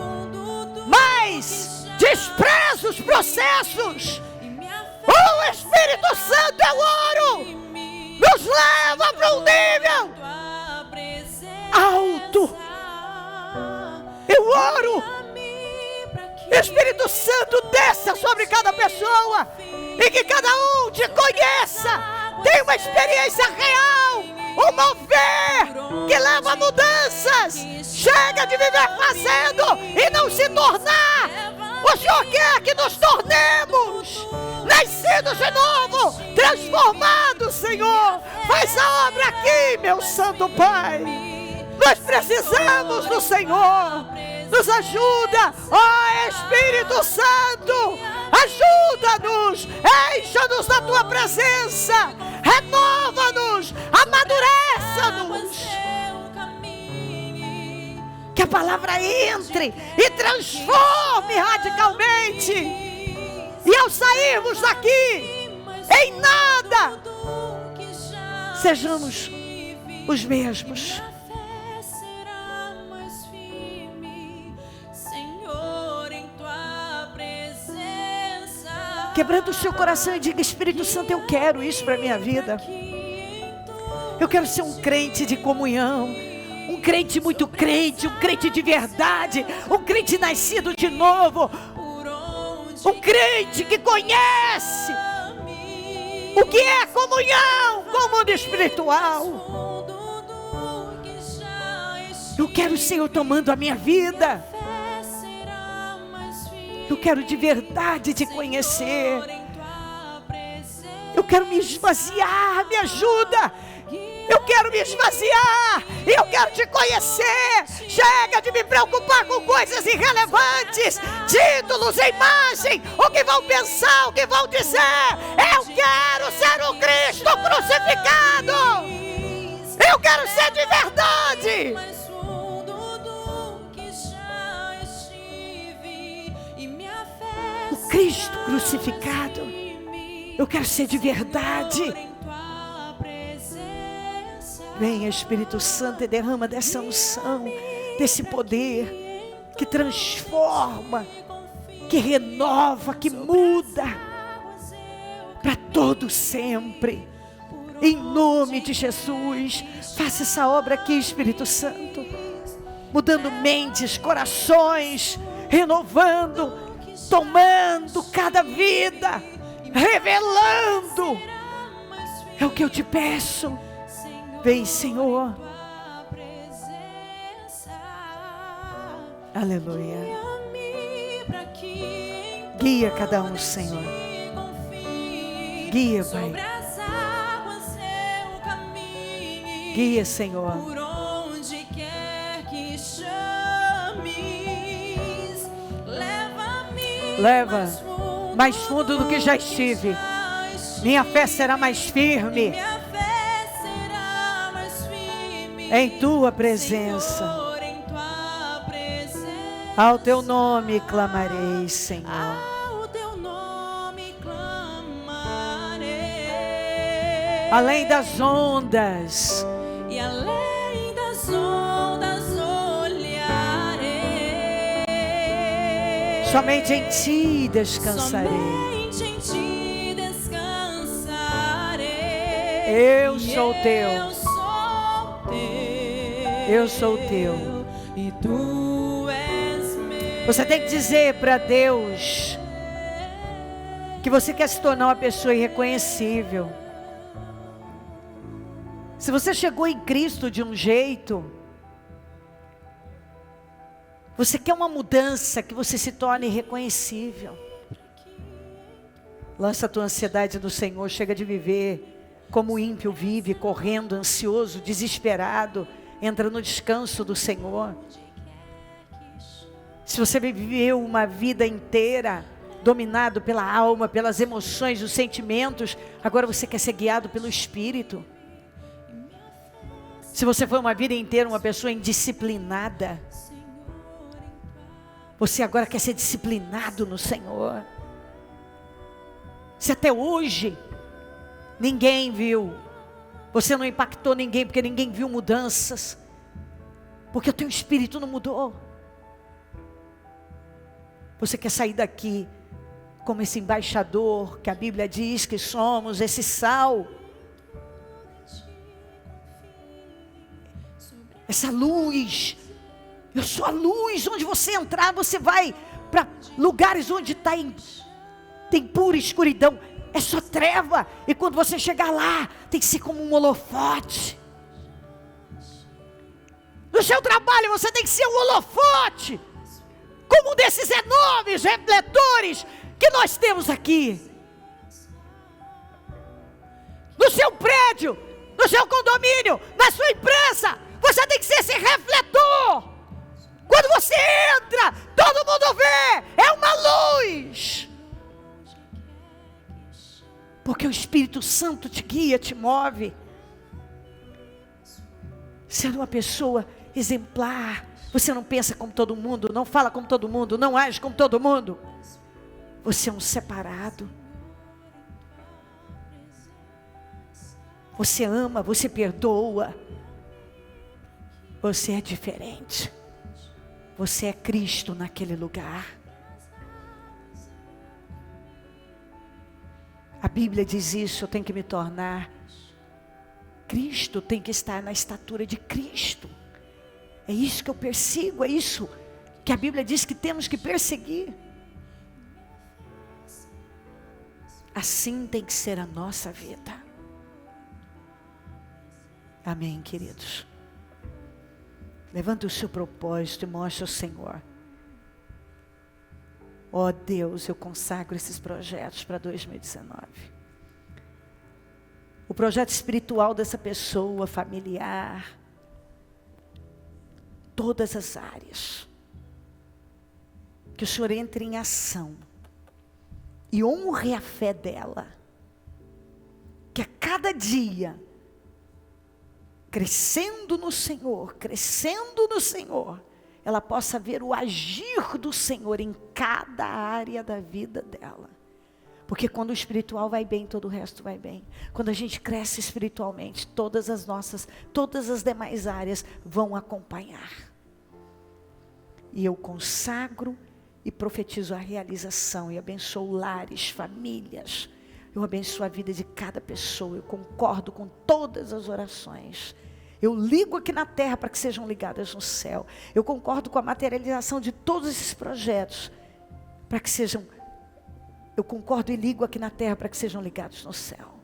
mas despreza os processos. O Espírito Santo, eu oro, nos leva para um nível alto. Eu oro, Espírito Santo, desça sobre cada pessoa e que cada um te conheça, tenha uma experiência real, um mover que leva a mudanças. Chega de viver fazendo e não se tornar. O Senhor quer que nos tornemos nascidos de novo, transformados, Senhor. Faz a obra aqui, meu Santo Pai. Nós precisamos do Senhor. Nos ajuda, ó Espírito Santo. Ajuda-nos, encha-nos da Tua presença. Renova-nos, amadureça-nos. Que a palavra entre e transforme radicalmente. E ao sairmos daqui, em nada, sejamos os mesmos. Quebrando o seu coração e diga: Espírito Santo, eu quero isso para a minha vida. Eu quero ser um crente de comunhão, um crente muito crente, um crente de verdade, um crente nascido de novo, um crente que conhece o que é comunhão com o mundo espiritual. Eu quero o Senhor tomando a minha vida. Eu quero de verdade te conhecer. Eu quero me esvaziar, me ajuda. Eu quero me esvaziar e eu quero te conhecer. Chega de me preocupar com coisas irrelevantes, títulos, imagem, o que vão pensar, o que vão dizer. Eu quero ser o Cristo crucificado. Eu quero ser de verdade. O Cristo crucificado. Eu quero ser de verdade. Venha, Espírito Santo, e derrama dessa unção, desse poder que transforma, que renova, que muda para todo sempre. Em nome de Jesus, faça essa obra aqui, Espírito Santo, mudando mentes, corações, renovando, tomando cada vida, revelando. É o que eu te peço. Vem, Senhor. Aleluia. Guia cada um, Senhor. Guia, Pai. Guia, Senhor. Por onde quer que chames, leva-me. Leva mais fundo do que já estive. Minha fé será mais firme. Em Tua presença. Ao Teu nome clamarei, Senhor. Ao Teu nome clamarei. Além das ondas. E além das ondas olharei. Somente em Ti descansarei. Somente em Ti descansarei. Eu sou Teu. Eu sou Teu. E Tu és meu. Você tem que dizer para Deus que você quer se tornar uma pessoa irreconhecível. Se você chegou em Cristo de um jeito, você quer uma mudança, que você se torne irreconhecível. Lança a tua ansiedade no Senhor. Chega de viver como o ímpio vive, correndo, ansioso, desesperado. Entra no descanso do Senhor. Se você viveu uma vida inteira dominado pela alma, pelas emoções, os sentimentos, agora você quer ser guiado pelo Espírito. Se você foi uma vida inteira uma pessoa indisciplinada, você agora quer ser disciplinado no Senhor. Se até hoje ninguém viu, você não impactou ninguém, porque ninguém viu mudanças, porque o teu espírito não mudou. Você quer sair daqui como esse embaixador que a Bíblia diz que somos, esse sal, essa luz. Eu sou a luz. Onde você entrar, você vai para lugares onde tem pura escuridão, é só treva. E quando você chegar lá, tem que ser como um holofote. No seu trabalho você tem que ser um holofote, como um desses enormes refletores que nós temos aqui. No seu prédio, no seu condomínio, na sua empresa, você tem que ser esse refletor. Quando você entra, todo mundo vê, é uma luz. Porque o Espírito Santo te guia, te move. Sendo uma pessoa exemplar. Você não pensa como todo mundo, não fala como todo mundo, não age como todo mundo. Você é um separado. Você ama, você perdoa. Você é diferente. Você é Cristo naquele lugar. A Bíblia diz isso, eu tenho que me tornar. Cristo tem que estar na estatura de Cristo. É isso que eu persigo, é isso que a Bíblia diz que temos que perseguir. Assim tem que ser a nossa vida. Amém, queridos? Levanta o seu propósito e mostre ao Senhor. Ó Deus, eu consagro esses projetos para 2019. O projeto espiritual dessa pessoa, familiar, todas as áreas. Que o Senhor entre em ação e honre a fé dela. Que a cada dia, crescendo no Senhor, ela possa ver o agir do Senhor em cada área da vida dela. Porque quando o espiritual vai bem, todo o resto vai bem. Quando a gente cresce espiritualmente, todas as demais áreas vão acompanhar. E eu consagro e profetizo a realização e abençoo lares, famílias. Eu abençoo a vida de cada pessoa. Eu concordo com todas as orações. Eu ligo aqui na terra para que sejam ligadas no céu. Eu concordo com a materialização de todos esses projetos para que sejam. Eu concordo e ligo aqui na terra para que sejam ligados no céu.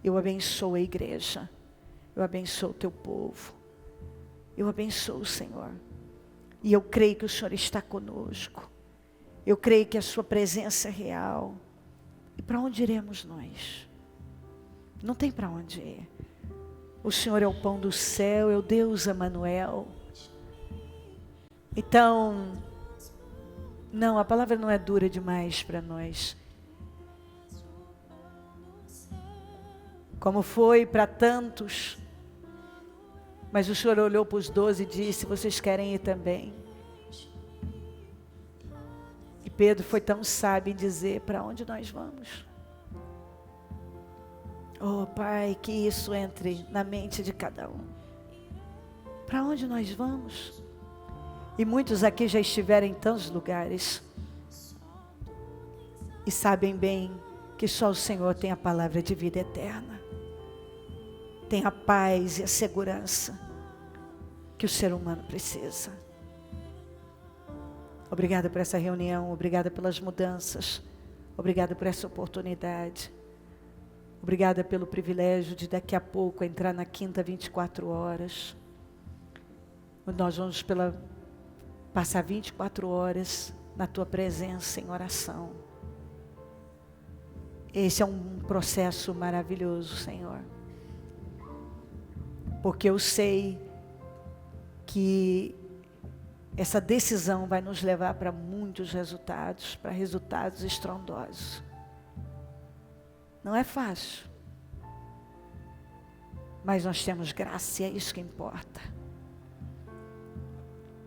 Eu abençoo a igreja. Eu abençoo o teu povo. Eu abençoo o Senhor. E eu creio que o Senhor está conosco. Eu creio que a sua presença é real. E para onde iremos nós? Não tem para onde ir. O Senhor é o pão do céu, é o Deus Emanuel. Então, não, a palavra não é dura demais para nós. Como foi para tantos. Mas o Senhor olhou para os 12 e disse, vocês querem ir também? E Pedro foi tão sábio em dizer, para onde nós vamos? Oh Pai, que isso entre na mente de cada um. Para onde nós vamos? E muitos aqui já estiveram em tantos lugares. E sabem bem que só o Senhor tem a palavra de vida eterna. Tem a paz e a segurança que o ser humano precisa. Obrigada por essa reunião, obrigada pelas mudanças, obrigada por essa oportunidade. Obrigada pelo privilégio de daqui a pouco entrar na quinta 24 horas. Nós vamos passar 24 horas na tua presença em oração. Esse é um processo maravilhoso, Senhor. Porque eu sei que essa decisão vai nos levar para muitos resultados, para resultados estrondosos. Não é fácil. mas nós temos graça e é isso que importa.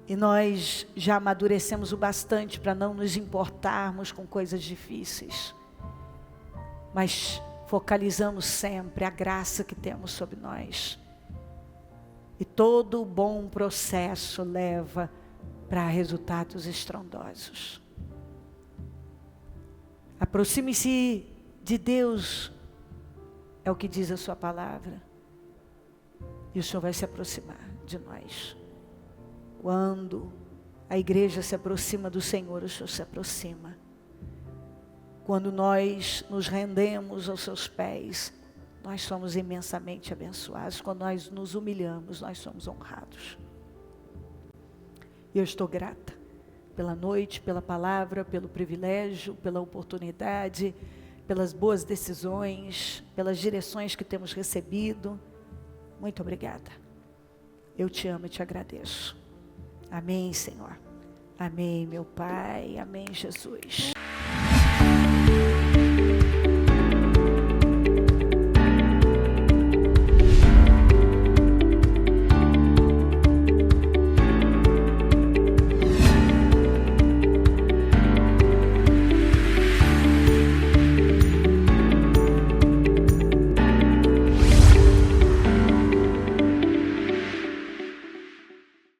E nós já amadurecemos o bastante para não nos importarmos com coisas difíceis, mas focalizamos sempre a graça que temos sobre nós. E todo o bom processo leva para resultados estrondosos. Aproxime-se de Deus, é o que diz a sua palavra. E o Senhor vai se aproximar de nós. Quando a igreja se aproxima do Senhor, o Senhor se aproxima. Quando nós nos rendemos aos seus pés, nós somos imensamente abençoados. Quando nós nos humilhamos, nós somos honrados. E eu estou grata pela noite, pela palavra, pelo privilégio, pela oportunidade, pelas boas decisões, pelas direções que temos recebido. Muito obrigada. Eu te amo e te agradeço. Amém, Senhor. Amém, meu Pai. Amém, Jesus.